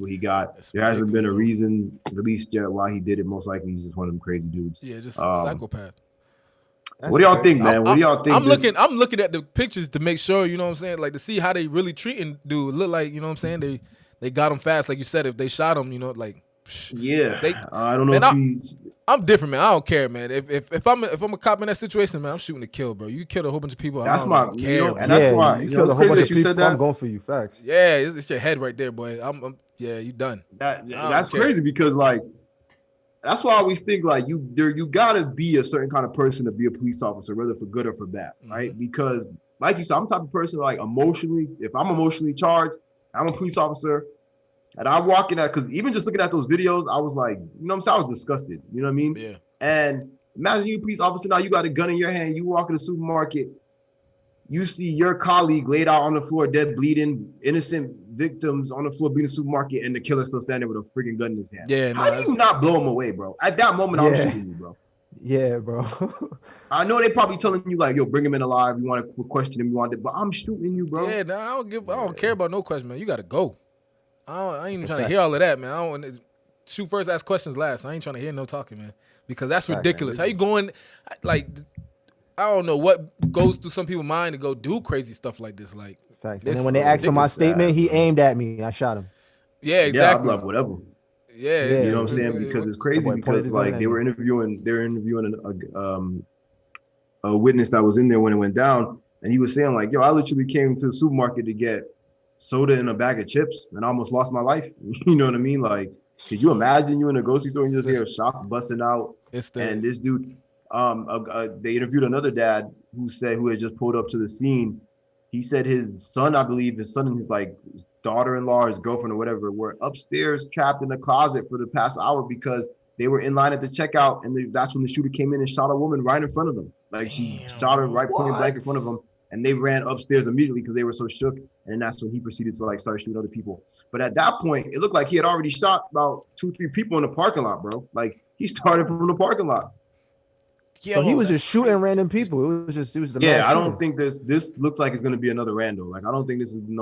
S3: he got. There hasn't been a reason released yet why he did it. Most likely he's just one of them crazy dudes.
S1: Yeah, just psychopath.
S3: So what do y'all think, man? What do y'all think?
S1: I'm looking at the pictures to make sure, you know what I'm saying, like to see how they really treating dude. Look like, you know what I'm saying, they got him fast, like you said. If they shot him, you know, like
S3: I don't know.
S1: I'm different, man. I don't care, man. If I'm a cop in that situation, man, I'm shooting to kill, bro. You killed a whole bunch of people.
S3: That's
S1: my care,
S3: and that's why
S2: you killed a whole bunch of people. I'm going for you, facts.
S1: Yeah, it's your head right there, boy. You done.
S3: That's crazy because like. That's why I always think like you gotta be a certain kind of person to be a police officer, whether for good or for bad, right? Because like you said, I'm the type of person like emotionally, if I'm emotionally charged, I'm a police officer, and I walk in that, because even just looking at those videos, I was like, you know what I'm saying? I was disgusted. You know what I mean?
S1: Yeah.
S3: And imagine you a police officer now, you got a gun in your hand, you walk in the supermarket, you see your colleague laid out on the floor, dead, bleeding, innocent victims on the floor, being in the supermarket, and the killer still standing with a freaking gun in his hand.
S1: Yeah,
S3: how do you not blow him away, bro? At that moment, I'm shooting you, bro.
S2: Yeah, bro.
S3: I know they probably telling you like, yo, bring him in alive. You want to question him, you want it, but I'm shooting you, bro.
S1: Yeah, I don't care about no question, man. You got to go. I ain't even trying to hear all of that, man. I don't want to shoot first, ask questions last. I ain't trying to hear no talking, man, because that's ridiculous. How you going, like, I don't know what goes through some people's mind to go do crazy stuff like this. Like,
S2: facts. And then when they asked for my statement, he aimed at me. I shot him.
S1: Yeah, exactly.
S3: Yeah, I'm like, whatever.
S1: Yeah,
S3: you know what I'm saying? Because it's crazy because like they were interviewing a witness that was in there when it went down, and he was saying like, yo, I literally came to the supermarket to get soda and a bag of chips and I almost lost my life. You know what I mean? Like, Could you imagine you in a grocery store and you just hear shots busting out? And this dude, they interviewed another dad who had just pulled up to the scene. He said his son, I believe, his son and his daughter-in-law, his girlfriend or whatever, were upstairs trapped in the closet for the past hour because they were in line at the checkout, and that's when the shooter came in and shot a woman right in front of them. She shot her right point blank in front of them, and they ran upstairs immediately because they were so shook. And that's when he proceeded to start shooting other people. But at that point, it looked like he had already shot about 2-3 people in the parking lot, bro. He started from the parking lot.
S2: So he was just shooting random people. It was the
S3: I don't think this looks like it's gonna be another rando. I don't think this is him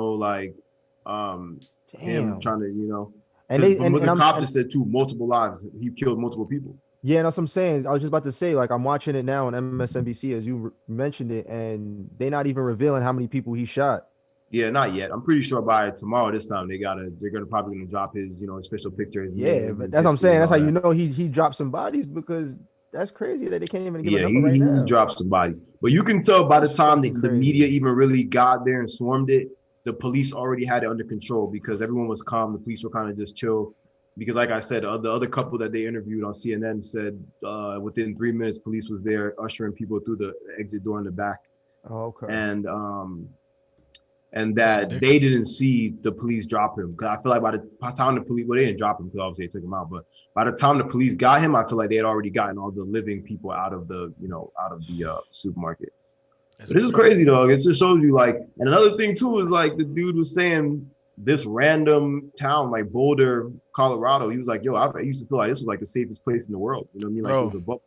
S3: trying to, And the cop just said too, multiple lives. He killed multiple people.
S2: Yeah, that's what I'm saying. I was just about to say, I'm watching it now on MSNBC as you mentioned it, and they're not even revealing how many people he shot.
S3: Yeah, not yet. I'm pretty sure by tomorrow this time they're probably gonna drop his his official picture.
S2: But that's what I'm saying. That's how you know he dropped some bodies, because that's crazy that they can't even give a number right now.
S3: He dropped some bodies. But you can tell by the time the media even really got there and swarmed it, the police already had it under control because everyone was calm. The police were kind of just chill. Because like I said, the other couple that they interviewed on CNN said within 3 minutes, police was there ushering people through the exit door in the back.
S2: Oh, okay.
S3: And that they didn't see the police drop him. Because I feel like by the time the police, they didn't drop him because obviously they took him out. But by the time the police got him, I feel like they had already gotten all the living people out of the supermarket. This is crazy, dog. It just shows you and another thing too is the dude was saying this random town like Boulder, Colorado. He was like, yo, I used to feel like this was the safest place in the world. You know what I mean? It was a bubble.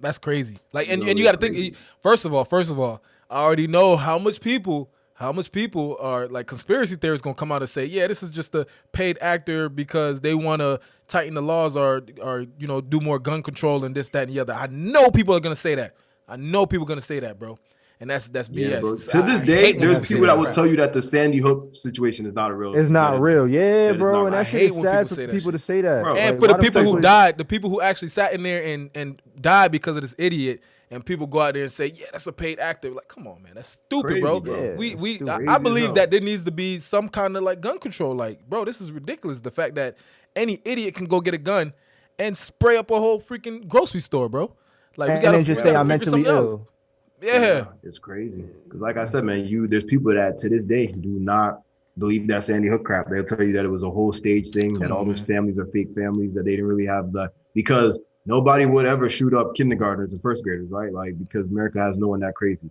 S1: That's crazy. And you got to think. First of all, I already know how much people are conspiracy theorists gonna come out and say, yeah, this is just a paid actor because they want to tighten the laws or do more gun control and this, that, and the other. I know people are gonna say that. Bro. And that's BS.
S3: Yeah, bro. To this day, there's people that will tell you that the Sandy Hook situation is not a real.
S2: It's not real, yeah, bro. And that shit is sad for people to say that. Bro,
S1: and for the people who died, the people who actually sat in there and died because of this idiot, and people go out there and say, yeah, that's a paid actor. Come on, man, that's stupid, bro. Yeah, I believe that there needs to be some kind of gun control. Bro, this is ridiculous. The fact that any idiot can go get a gun and spray up a whole freaking grocery store, bro.
S2: We gotta just say I'm mentally ill.
S1: Yeah,
S3: it's crazy. Because like I said, man, there's people that to this day do not believe that Sandy Hook crap. They'll tell you that it was a whole stage thing, that all those families are fake families, that they didn't really have because nobody would ever shoot up kindergartners and first graders, right? Because America has no one that crazy.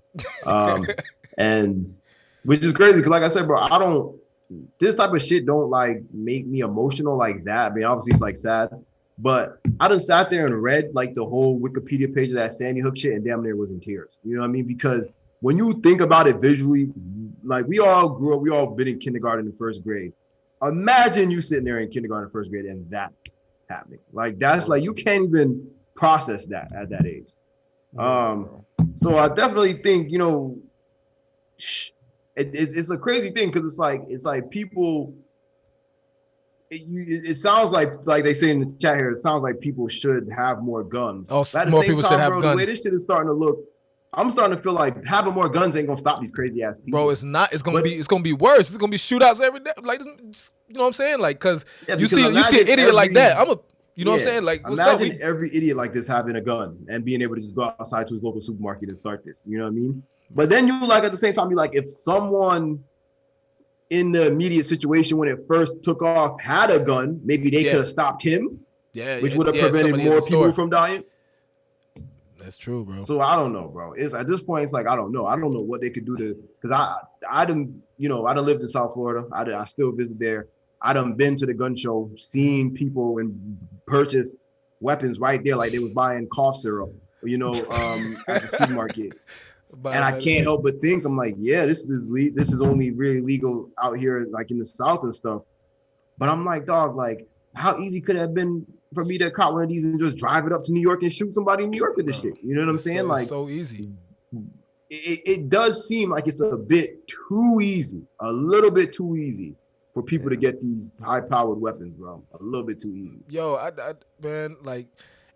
S3: And which is crazy because like I said, bro, this type of shit don't make me emotional like that. I mean, obviously it's sad. But I done sat there and read the whole Wikipedia page of that Sandy Hook shit and damn near was in tears. You know what I mean? Because when you think about it visually, we all grew up, we all been in kindergarten and first grade. Imagine you sitting there in kindergarten and first grade and that happening. That's you can't even process that at that age. So I definitely think, it's a crazy thing because it's like people. It sounds like they say in the chat here. It sounds like people should have more guns.
S1: Oh, more people should have guns.
S3: The way this shit is starting to look, I'm starting to feel like having more guns ain't gonna stop these crazy ass people.
S1: Bro, it's not. It's gonna be worse. It's gonna be shootouts every day. You know what I'm saying? Because you see an idiot like that. You know what I'm saying? What's up?
S3: Imagine every idiot like this having a gun and being able to just go outside to his local supermarket and start this. You know what I mean? But then you at the same time, you if someone in the immediate situation when it first took off had a gun, maybe they could have stopped him, which would have prevented more people from dying.
S1: That's true, bro.
S3: So I don't know, bro. It's at this point, it's I don't know. I don't know what they could do because I done lived in South Florida. I still visit there. I done been to the gun show, seen people and purchase weapons right there, like they was buying cough syrup, at the supermarket. And I can't help but think, I'm this is only really legal out here, in the South and stuff. But I'm dog, how easy could it have been for me to cop one of these and just drive it up to New York and shoot somebody in New York with this shit? You know what I'm saying?
S1: So easy.
S3: It does seem like it's a bit too easy, a little bit too easy for people to get these high-powered weapons, bro. A little bit too easy.
S1: Yo, man,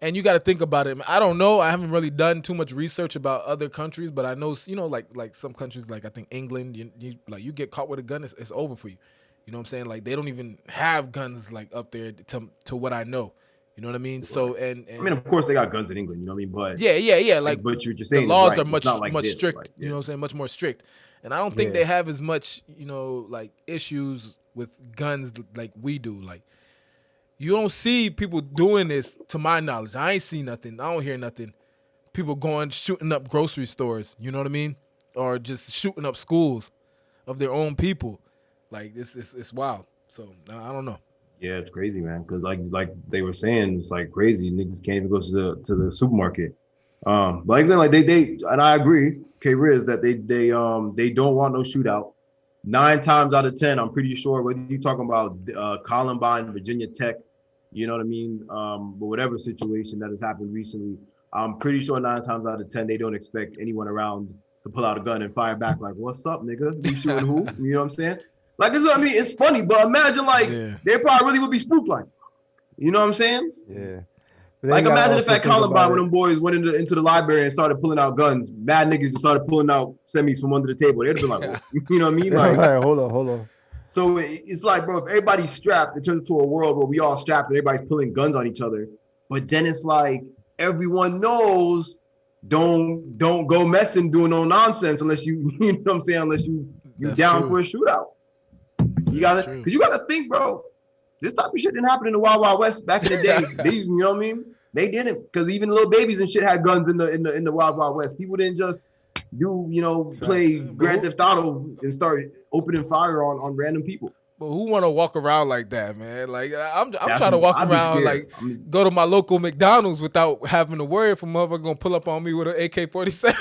S1: and you got to think about it. I don't know. I haven't really done too much research about other countries, but I know, like some countries, I think England, you get caught with a gun, it's over for you. You know what I'm saying? Like they don't even have guns like up there to what I know. You know what I mean? So and
S3: I mean, of course they got guns in England. You know what I mean? But
S1: yeah. Like
S3: but you're saying
S1: the laws
S3: right.
S1: are much
S3: this,
S1: strict.
S3: right?
S1: You know what I'm saying? Much more strict. And I don't think they have as much, like issues with guns like we do. Like you don't see people doing this, to my knowledge. I ain't seen nothing. I don't hear nothing. People shooting up grocery stores. You know what I mean? Or just shooting up schools of their own people. Like it's wild. So I don't know.
S3: Yeah, it's crazy, man. Because like they were saying, it's like crazy. Niggas can't even go to the supermarket. But like I said, like they and I agree, K-Riz, that they don't want no shootout. 9 times out of 10, I'm pretty sure, whether you're talking about Columbine, Virginia Tech, you know what I mean, but whatever situation that has happened recently, I'm pretty sure 9 times out of 10 they don't expect anyone around to pull out a gun and fire back like, "What's up, nigga? You shooting who?" You know what I'm saying? Like, I mean, it's funny, but imagine they probably really would be spooked like, you know what I'm saying?
S2: Yeah.
S3: Like, imagine if at Columbine when them boys went into the library and started pulling out guns, mad niggas just started pulling out semis from under the table. They'd be like, well, you know what I mean? Like,
S2: right, hold on.
S3: So it's like, bro, if everybody's strapped, it turns into a world where we all strapped and everybody's pulling guns on each other. But then it's like everyone knows don't go messing doing no nonsense unless you know what I'm saying, unless you down for a shootout. You gotta think, bro. This type of shit didn't happen in the Wild Wild West back in the day. You know what I mean? They didn't, because even little babies and shit had guns in the Wild Wild West. People didn't just play Grand Theft Auto and start opening fire on random people.
S1: But who want to walk around like that, man? Like I'm trying to walk around like go to my local McDonald's without having to worry if a motherfucker gonna pull up on me with an AK-47.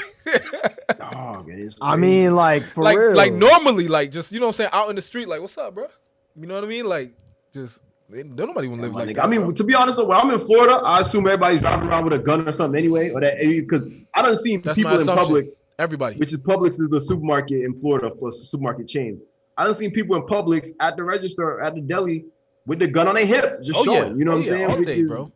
S2: I mean, like for real.
S1: Like normally, like just you know what I'm saying, out in the street, like what's up, bro? You know what I mean? Like just don't nobody want to live like that.
S3: I mean,
S1: bro.
S3: To be honest, though, when I'm in Florida, I assume everybody's driving around with a gun or something anyway, or that because I done seen people in Publix.
S1: Everybody,
S3: which is Publix is the supermarket in Florida for supermarket chain. I done seen people in Publix at the register at the deli with the gun on their hip, just showing. You know what I'm saying?
S1: All day, bro.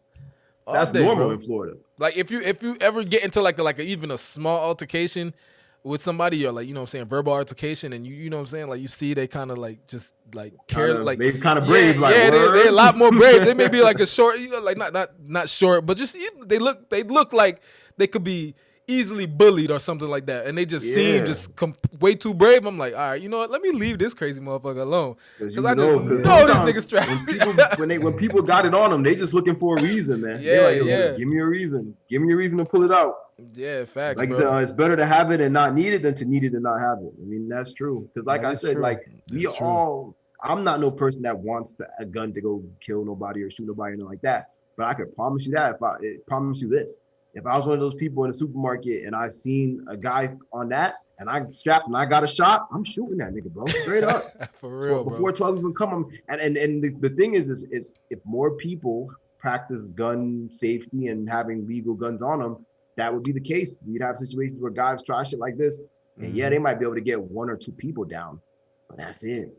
S3: That's normal in Florida.
S1: Like if you ever get into like even a small altercation with somebody, or like you know what I'm saying, verbal altercation, and you know what I'm saying, like you see they kind of like just like care, like
S3: they kind of brave, like
S1: they're a lot more brave. They may be like a short, like not short, but just they look like they could be easily bullied or something like that, and they just seem way too brave. I'm like, all right, you know what? Let me leave this crazy motherfucker alone, because I just know this nigga strapped.
S3: When people got it on them, they just looking for a reason, man. Give me a reason. Give me a reason to pull it out.
S1: Yeah, facts.
S3: Like I said, it's better to have it and not need it than to need it and not have it. I mean, that's true. Because like I said, like I'm not no person that wants a gun to go kill nobody or shoot nobody or anything like that. But I could promise you that. Promise you this. If I was one of those people in the supermarket and I seen a guy on that and I strapped and I got a shot, I'm shooting that nigga, bro. Straight up.
S1: For real,
S3: before 12 even come. And the thing is if more people practice gun safety and having legal guns on them, that would be the case. We'd have situations where guys try shit like this. And they might be able to get 1 or 2 people down, but that's it.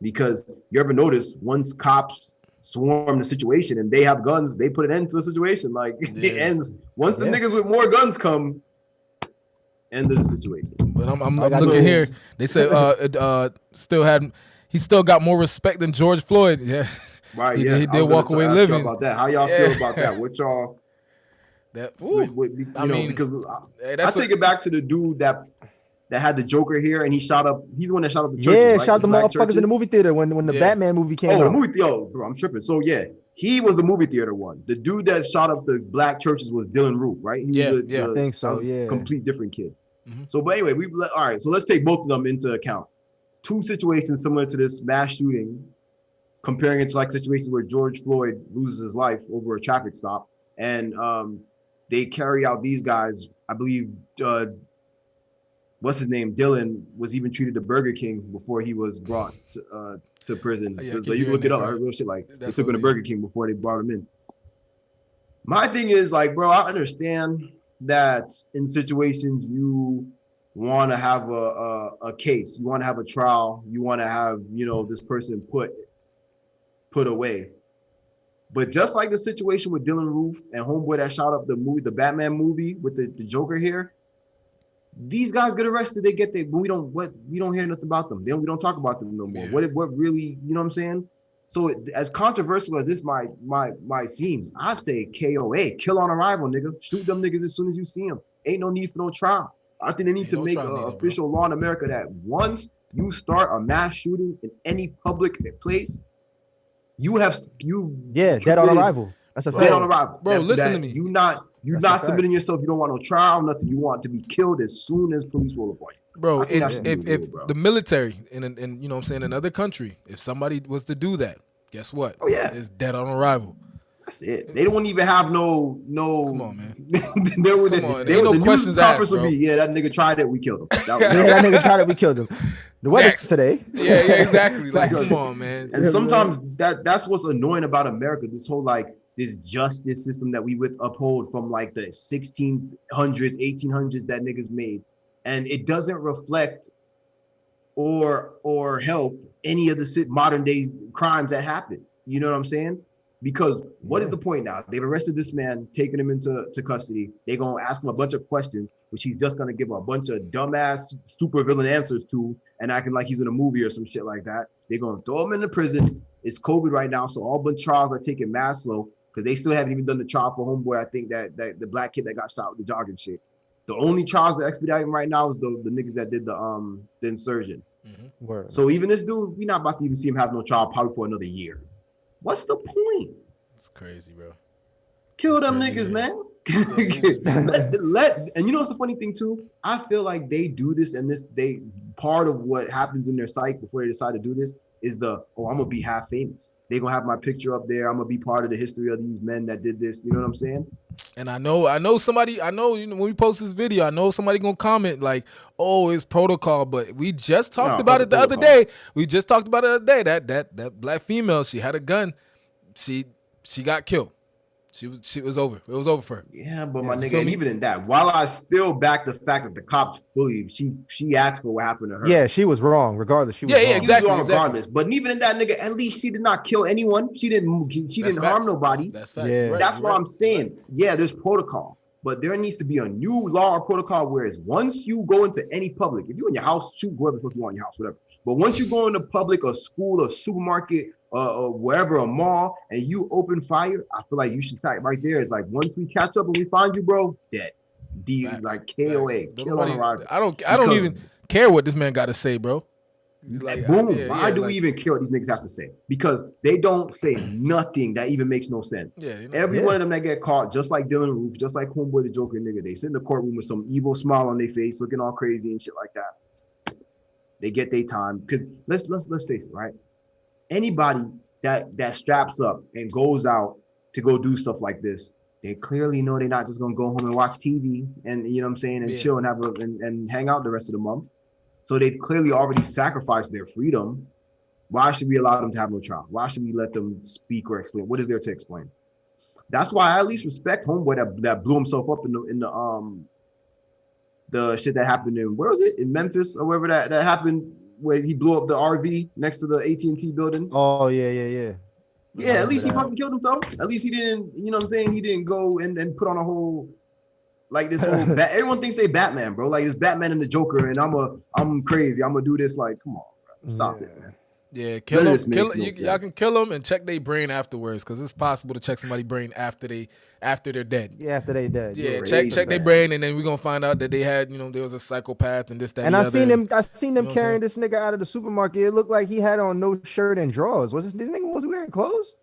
S3: Because you ever notice once cops swarm the situation and they have guns, they put an end to the situation. Like it ends once the niggas with more guns come. End of the situation.
S1: But I'm looking here. They said he still got more respect than George Floyd. Yeah,
S3: right.
S1: He did walk away living.
S3: About that, how y'all feel about that? What y'all? Because I take it back to the dude that had the Joker here, and he shot up. He's the one that shot up the churches.
S2: Yeah,
S3: right?
S2: shot the motherfuckers in the movie theater when the Batman movie came out.
S3: The movie theater, bro, I'm tripping. So yeah, he was the movie theater one. The dude that shot up the black churches was Dylan Roof, right?
S2: I think so. Yeah,
S3: complete different kid. So, but anyway, all right. So let's take both of them into account. 2 situations similar to this mass shooting, comparing it to like situations where George Floyd loses his life over a traffic stop, and they carry out these guys. I believe. What's his name? Dylan was even treated to Burger King before he was brought to prison. So you look it up, real shit. Like they took him to Burger King before they brought him in. My thing is like, bro, I understand that in situations you want to have a case, you want to have a trial, you want to have this person put away. But just like the situation with Dylan Roof and homeboy that shot up the Batman movie with the Joker here. These guys get arrested, they get there, but we don't hear nothing about them. Then we don't talk about them no more. Yeah. What really, you know what I'm saying? So as controversial as this might seem, I say KOA, kill on arrival, nigga. Shoot them niggas as soon as you see them. Ain't no need for no trial. I think they need to make an official law in America that once you start a mass shooting in any public place,
S2: dead on arrival. That's a
S3: dead on arrival.
S1: Bro, listen to me.
S3: You're not submitting yourself. You don't want no trial, nothing. You want to be killed as soon as police roll up on you.
S1: Bro, if the military in you know what I'm saying, another country, if somebody was to do that, guess what?
S3: Oh yeah,
S1: it's dead on arrival.
S3: That's it. They don't even have no.
S1: Come on, man.
S3: There ain't no questions asked, bro. Yeah, that nigga tried it. We killed him. That
S2: nigga tried it. We killed him. The wedding's today.
S1: Yeah, exactly. Like, come on, man.
S3: And sometimes that's what's annoying about America. This whole this justice system that we would uphold from like the 1600s, 1800s that niggas made, and it doesn't reflect or help any of the modern day crimes that happen. You know what I'm saying? Because what is the point now? They've arrested this man, taken him into custody. They're going to ask him a bunch of questions, which he's just going to give a bunch of dumbass supervillain answers to and acting like he's in a movie or some shit like that. They're going to throw him into prison. It's COVID right now, so all bunch trials are taking mad slow because they still haven't even done the trial for homeboy. I think that the black kid that got shot with the jogging shit. The only trials that expediting right now is the niggas that did the insurgent. Mm-hmm. So even this dude, we not about to even see him have no trial probably for another year. What's the point?
S1: It's crazy, bro.
S3: Kill them niggas, man. And you know what's the funny thing too? I feel like they do this, and part of what happens in their psyche before they decide to do this is I'm gonna be half famous. They gonna have my picture up there. I'm gonna be part of the history of these men that did this. You know what I'm saying?
S1: And I know somebody, you know, when we post this video, I know somebody gonna comment like, oh, it's protocol, but we just talked about it the other day. That black female, she had a gun. She got killed. She was over. It was over for her.
S3: Yeah, but my nigga, and even in that, while I still back the fact that the cops fully, she asked for what happened to her.
S2: Yeah, she was wrong. Regardless, she was wrong.
S1: Exactly.
S3: Regardless, but even in that, nigga, at least she did not kill anyone. She didn't harm nobody.
S1: That's facts.
S3: Yeah. That's what I'm saying. Yeah, there's protocol, but there needs to be a new law or protocol. Whereas once you go into any public, if you're in your house, shoot whoever the fuck you want in your house, whatever. But once you go into public, a school, a supermarket, or wherever, a mall, and you open fire, I feel like you should say right there. It's like once we catch up and we find you, bro, dead. Like KOA, kill on arrival.
S1: I don't even care what this man got to say, bro.
S3: Like, boom. Why do we even care what these niggas have to say? Because they don't say nothing that even makes no sense. Yeah, every one of them that get caught, just like Dylan Roof, just like Homeboy the Joker, nigga, they sit in the courtroom with some evil smile on their face, looking all crazy and shit like that. They get their time. Because let's face it, right? Anybody that straps up and goes out to go do stuff like this, they clearly know they're not just gonna go home and watch TV and, you know what I'm saying, and chill and and hang out the rest of the month. So they've clearly already sacrificed their freedom. Why should we allow them to have no trial? Why should we let them speak or explain? What is there to explain? That's why I at least respect Homeboy that blew himself up in the shit that happened where was it? In Memphis or wherever that happened, where he blew up the RV next to the AT&T building.
S2: Oh, yeah.
S3: Yeah, at least he fucking killed himself. At least he didn't, you know what I'm saying? He didn't go and put on a whole, like this whole, everyone thinks they Batman, bro. Like it's Batman and the Joker, and I'm crazy. I'm gonna do this. Like, come on, bro. Stop it, man.
S1: Yeah, kill him. Y'all can kill them and check their brain afterwards, because it's possible to check somebody's brain after they're dead.
S2: Yeah, after they dead.
S1: Yeah, check their brain, and then we're gonna find out that they had, you know, there was a psychopath and this, that.
S2: And I seen them carrying this nigga out of the supermarket. It looked like he had on no shirt and drawers. Was he wearing clothes?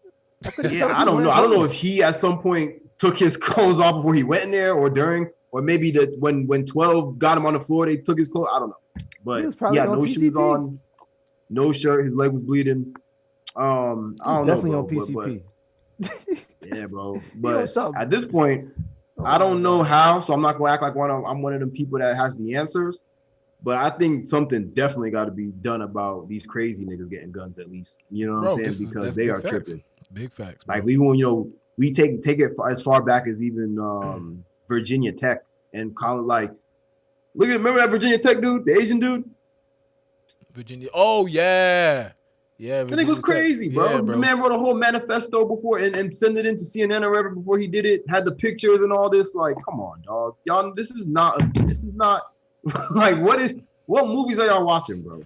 S3: I don't know. I don't know if he at some point took his clothes off before he went in there, or during, or maybe when 12 got him on the floor, they took his clothes. I don't know. But yeah, no shoes on. No shirt, his leg was bleeding. I don't know.
S2: Definitely on PCP.
S3: Yeah, bro. But at this point, I don't know how, so I'm not gonna act like I'm one of them people that has the answers. But I think something definitely got to be done about these crazy niggas getting guns, at least. You know what I'm saying? Because they are tripping.
S1: Big facts. Bro.
S3: Like we take it as far back as even Virginia Tech and call it like, remember that Virginia Tech dude, the Asian dude?
S1: Virginia. Oh yeah. Yeah.
S3: That nigga was crazy, bro. Yeah, bro. The man wrote a whole manifesto before and sent it into CNN or whatever before he did it. Had the pictures and all this. Like, come on, dog. Y'all, this is not Like, what movies are y'all watching, bro?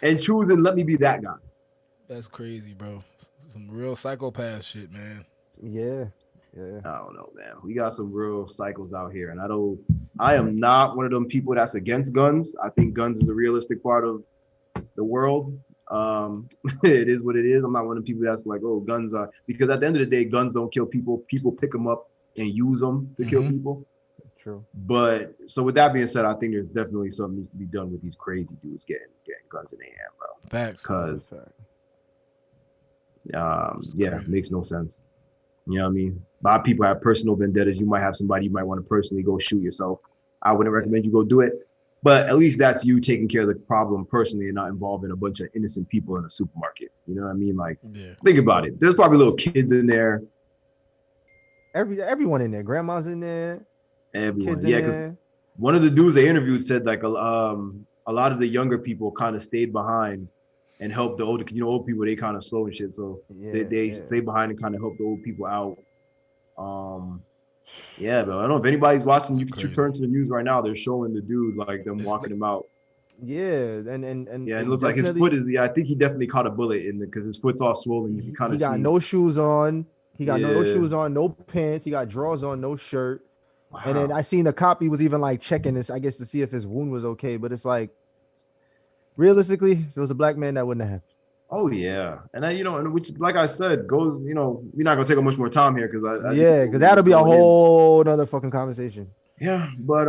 S3: And choose and let me be that guy.
S1: That's crazy, bro. Some real psychopath shit, man.
S2: Yeah.
S3: I don't know, man. We got some real cycles out here, and I am not one of them people that's against guns. I think guns is a realistic part of the world. It is what it is. I'm not one of the people that's like, oh, guns are, because at the end of the day, guns don't kill people. People pick them up and use them to kill people.
S2: True.
S3: But so with that being said, I think there's definitely something needs to be done with these crazy dudes getting guns in their hand, bro.
S1: Facts.
S3: Because it makes no sense. You know what I mean? A lot of people have personal vendettas. You might have somebody you might want to personally go shoot yourself. I wouldn't recommend you go do it. But at least that's you taking care of the problem personally and not involving a bunch of innocent people in a supermarket. You know what I mean? Like, think about it. There's probably little kids in there.
S2: Everyone in there. Grandma's in there.
S3: Everyone. Yeah, because one of the dudes they interviewed said like a lot of the younger people kind of stayed behind and helped the older, old people, they kind of slow and shit. So they stay behind and kind of help the old people out. Yeah, but I don't know if anybody's watching. You turn to the news right now. They're showing the dude like them walking him out.
S2: Yeah, and
S3: it looks like his foot is. Yeah, I think he definitely caught a bullet in because his foot's all swollen. You can kind of see.
S2: He got no shoes on. He got no shoes on, no pants. He got drawers on, no shirt. Wow. And then I seen the cop. He was even like checking this, I guess, to see if his wound was okay. But it's like, realistically, if it was a black man, that wouldn't have happened.
S3: Oh yeah, and then, and which, like I said, goes. We're not gonna take up much more time here because
S2: because that'll be a whole nother fucking conversation.
S3: Yeah, but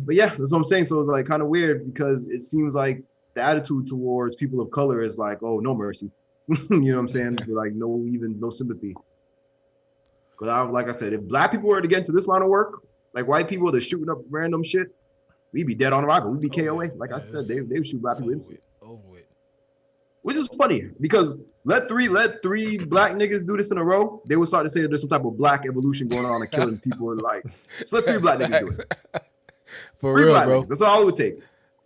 S3: yeah, that's what I'm saying. So it's like kind of weird because it seems like the attitude towards people of color is like, oh, no mercy. You know what I'm saying? Like no sympathy. Because like I said, if black people were to get into this line of work, like white people, they're shooting up random shit, we'd be dead on arrival. We'd be KOA. Like I said, they would shoot black people instantly. Which is funny because let three black niggas do this in a row, they would start to say that there's some type of black evolution going on and killing people. Like, so let 3 black niggas do it.
S1: For real, bro.
S3: Niggas. That's all it would take.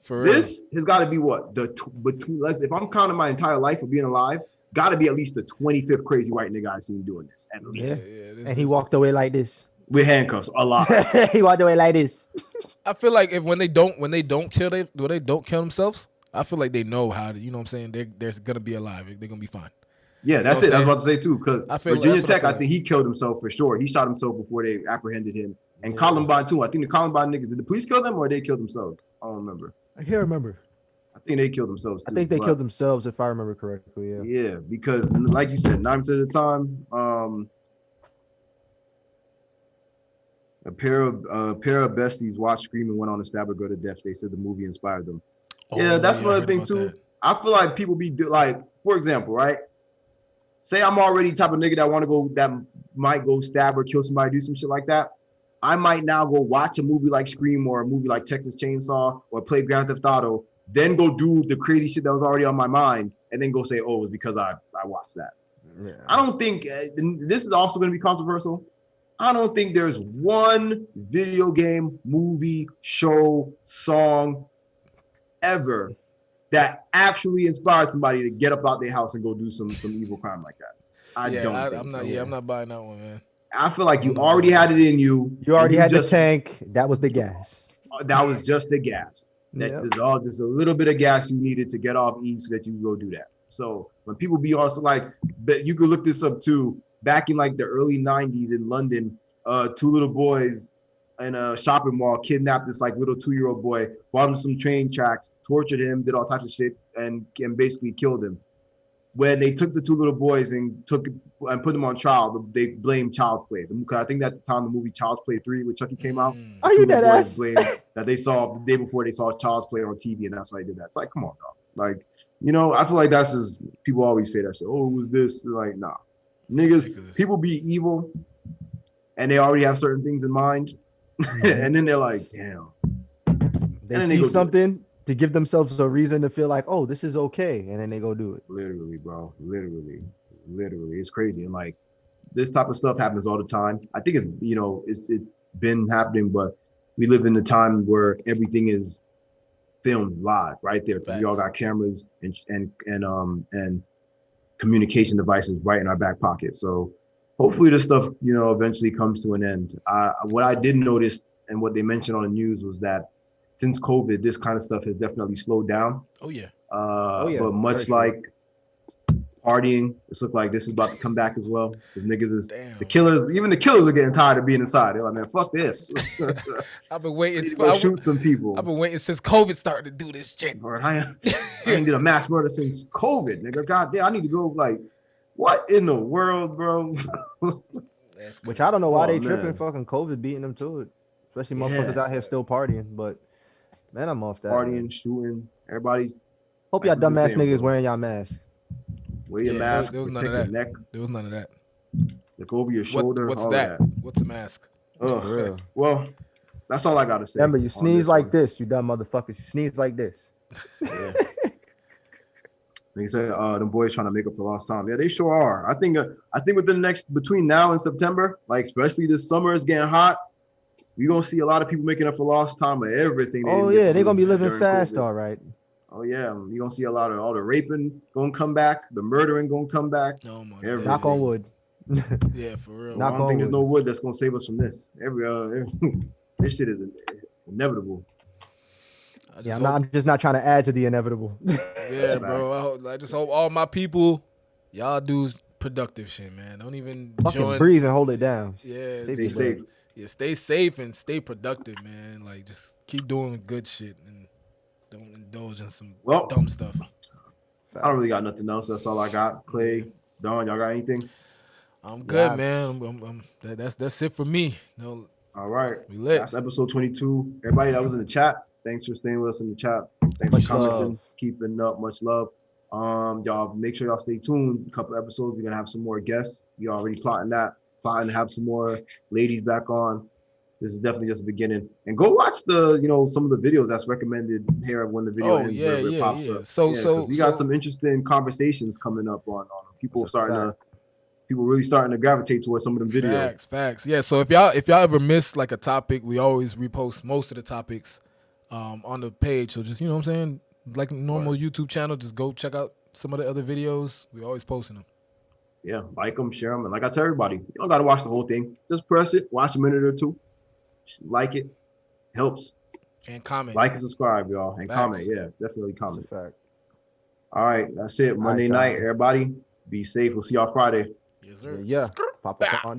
S1: For real.
S3: This has got to be what if I'm counting my entire life of being alive, got to be at least the 25th crazy white nigga I've seen doing this. At least.
S2: Yeah, and he walked away like this
S3: with handcuffs. A lot.
S2: He walked away like this.
S1: I feel like when they don't kill themselves, I feel like they know how to, you know what I'm saying? They're going to be alive. They're going to be fine.
S3: Yeah, that's it. I was about to say, too, because Virginia Tech, I think he killed himself for sure. He shot himself before they apprehended him. And Columbine, too. I think the Columbine niggas, did the police kill them or they killed themselves? I don't remember.
S2: I can't remember.
S3: I think they killed themselves, too.
S2: I think they killed themselves, if I remember correctly, yeah.
S3: Yeah, because, like you said, 9% of the time, a pair of besties watched Scream and went on to stab a girl to death. They said the movie inspired them. Yeah, that's another thing too. I feel like people be like, for example, right? Say I'm already the type of nigga that might go stab or kill somebody, do some shit like that. I might now go watch a movie like Scream or a movie like Texas Chainsaw or play Grand Theft Auto, then go do the crazy shit that was already on my mind, and then go say, oh, it was because I watched that. Yeah. I don't think this is also going to be controversial. I don't think there's one video game, movie, show, song ever that actually inspires somebody to get up out their house and go do some evil crime like that. I'm
S1: not buying that one, man.
S3: I feel like you already had it in you.
S2: You already had the tank. That was the gas.
S3: That was just the gas. There's just a little bit of gas you needed to get off E so that you can go do that. So when people be also like, but you could look this up too. Back in like the early 90s in London, 2 little boys in a shopping mall kidnapped this like little 2-year-old boy, brought him some train tracks, tortured him, did all types of shit, and basically killed him. When they took the 2 little boys and put them on trial, they blamed Child's Play. Because I think at the time the movie Child's Play 3 with Chucky came out.
S2: Are you dead ass?
S3: That they saw the day before they saw Child's Play on TV, and that's why they did that. It's like, come on, dog. Like, I feel like that's just, people always say that shit. Oh, it was this? They're like, nah. Niggas, people be evil, and they already have certain things in mind. And then they're like, damn.
S2: They see something to give themselves a reason to feel like, oh, this is okay. And then they go do it.
S3: Literally, bro. Literally. It's crazy. And like, this type of stuff happens all the time. I think it's, it's been happening, but we live in a time where everything is filmed live right there. We all got cameras and communication devices right in our back pocket. So hopefully this stuff, eventually comes to an end. What I did notice and what they mentioned on the news was that since COVID, this kind of stuff has definitely slowed down.
S1: Oh yeah.
S3: But much like partying, it's looked like this is about to come back as well. Because niggas is the killers, even the killers are getting tired of being inside. They're like, man, fuck this.
S1: I've been waiting
S3: to shoot some people.
S1: I've been waiting since COVID started to do this shit.
S3: I ain't did a mass murder since COVID, nigga. God damn, I need to go like, what in the world, bro?
S2: Which I don't know why they tripping. Fucking COVID beating them to it. Especially motherfuckers out here still partying. But man, I'm off that.
S3: Partying, shooting, everybody.
S2: Hope y'all dumbass niggas wearing y'all masks.
S3: Wear your mask.
S1: There was none of that. Neck. There was none of that.
S3: Look over your shoulder.
S1: What's that? What's a mask?
S3: Oh, well, that's all I gotta say.
S2: Remember, you sneeze like this, you dumb motherfuckers. You sneeze like this.
S3: Yeah. They said them boys trying to make up for lost time. Yeah, they sure are. I think between now and September, like especially this summer, is getting hot. We're gonna see a lot of people making up for lost time of everything.
S2: Oh yeah, they're gonna be living fast, all right.
S3: Oh yeah, you're gonna see a lot of all the raping gonna come back, the murdering gonna come back.
S1: Oh my God.
S2: Knock on wood.
S1: Yeah, for real.
S3: I don't think there's no wood that's gonna save us from this. This shit is inevitable.
S2: I'm just not trying to add to the inevitable.
S1: Yeah, bro. I just hope all my people, y'all do productive shit, man. Don't even
S2: fucking breeze and hold it down.
S1: Yeah,
S3: stay safe.
S1: Yeah, stay safe and stay productive, man. Like just keep doing good shit and don't indulge in some dumb stuff.
S3: I don't really got nothing else. That's all I got. Clay, Don, y'all got anything?
S1: I'm good, man. That's it for me. No.
S3: All right.
S1: We lit.
S3: That's episode 22. Everybody that was in the chat, thanks for staying with us in the chat. Thanks for commenting, keeping up. Much love. Y'all make sure y'all stay tuned. A couple episodes, we're gonna have some more guests. We already plotting to have some more ladies back on. This is definitely just the beginning. And go watch some of the videos that's recommended here when the video ends, pops up. So we got some interesting conversations coming up on people really starting to gravitate towards some of them videos.
S1: Facts. Yeah. So if y'all ever miss like a topic, we always repost most of the topics on the page. So just, you know what I'm saying? Like a normal YouTube channel, just go check out some of the other videos. We always posting them.
S3: Yeah, like them, share them. And like I tell everybody, you don't got to watch the whole thing. Just press it, watch a minute or two. Like it. Helps.
S1: And comment.
S3: Like and subscribe, y'all. And comment. Yeah, definitely comment. Fact. All right, that's it. Monday night, everybody. Be safe. We'll see y'all Friday.
S1: Yes, sir.
S2: Yeah. Pop up on